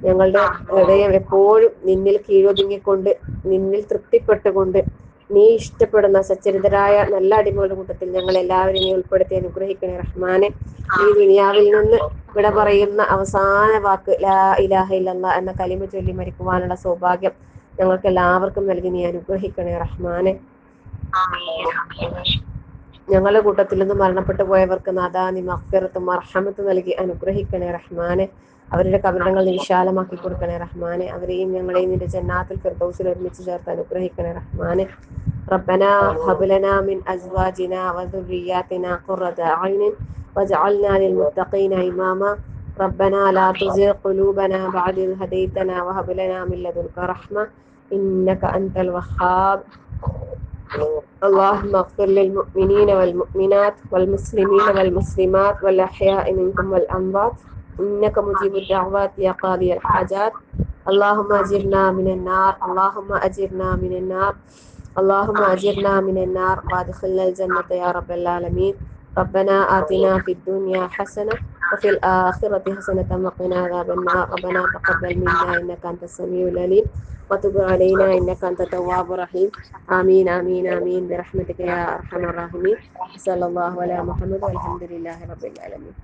ഞങ്ങളുടെ ഹൃദയം എപ്പോഴും നിന്നിൽ കീഴൊതുങ്ങിക്കൊണ്ട് നിന്നിൽ തൃപ്തിപ്പെട്ടുകൊണ്ട് നീ ഇഷ്ടപ്പെടുന്ന സച്ചരിതരായ നല്ല അടിമകളുടെ കൂട്ടത്തിൽ ഞങ്ങൾ എല്ലാവരെയും നീ ഉൾപ്പെടുത്തി അനുഗ്രഹിക്കണേ റഹ്മാനെ. ഈ ദുനിയാവിൽ നിന്ന് ഇവിടെ പറയുന്ന അവസാന വാക്ക് ലാ ഇലാഹ ഇല്ലല്ലാഹ് എന്ന കലിമ ചൊല്ലി മരിക്കുവാനുള്ള സൗഭാഗ്യം ഞങ്ങൾക്ക് എല്ലാവർക്കും നൽകി നീ അനുഗ്രഹിക്കണേ റഹ്മാനെ. ഞങ്ങളുടെ കൂട്ടത്തിൽ നിന്ന് മരണപ്പെട്ടു പോയവർക്ക് നാഥാ നീ മഗ്ഫിറത്തും മർഹമത്തും നൽകി അനുഗ്രഹിക്കണേ റഹ്മാനെ. അവരുടെ കബറിടങ്ങൾ നീ വിശാലമാക്കി കൊടുക്കണേ റഹ്മാനെ. അവരെയും ഞങ്ങളെയും നിന്റെ ജന്നാത്തുൽ ഫിർദൗസിൽ ഒരുമിച്ച് ചേർത്ത് അനുഗ്രഹിക്കണേ റഹ്മാനെ. റബ്ബനാ ഹബ് ലനാ മിൻ അസ്വാജിനാ വദുർരിയാതിനാ ഖുർറത അയ്നിൻ വജഅൽനാ ലിൽമുത്തഖീന ഇമാമാ. റബ്ബനാ ലാ തുസിഗ് ഖുലൂബനാ ബഅദ ഇദ് ഹദൈതനാ വഹബ് ലനാ മിൻ ലദുൻക റഹ്മ ഇന്നക അൻതൽ വഹ്ഹാബ്. اللهم اغفر للمؤمنين والمؤمنات والمسلمين والمسلمات والأحياء منكم والأموات إنك مجيب الدعوات يا قاضي الحاجات. اللهم أجرنا من النار، اللهم أجرنا من النار، اللهم أجرنا من النار وادخلنا الجنة يا رب العالمين. ربنا آتنا في الدنيا حسنة وفي الآخرة حسنة وقنا عذاب النار. ربنا تقبل منا إنك أنت السميع العليم وتب علينا إنك أنت التواب الرحيم. آمين آمين آمين برحمتك يا أرحم الراحمين. صلى الله على محمد والحمد لله رب العالمين.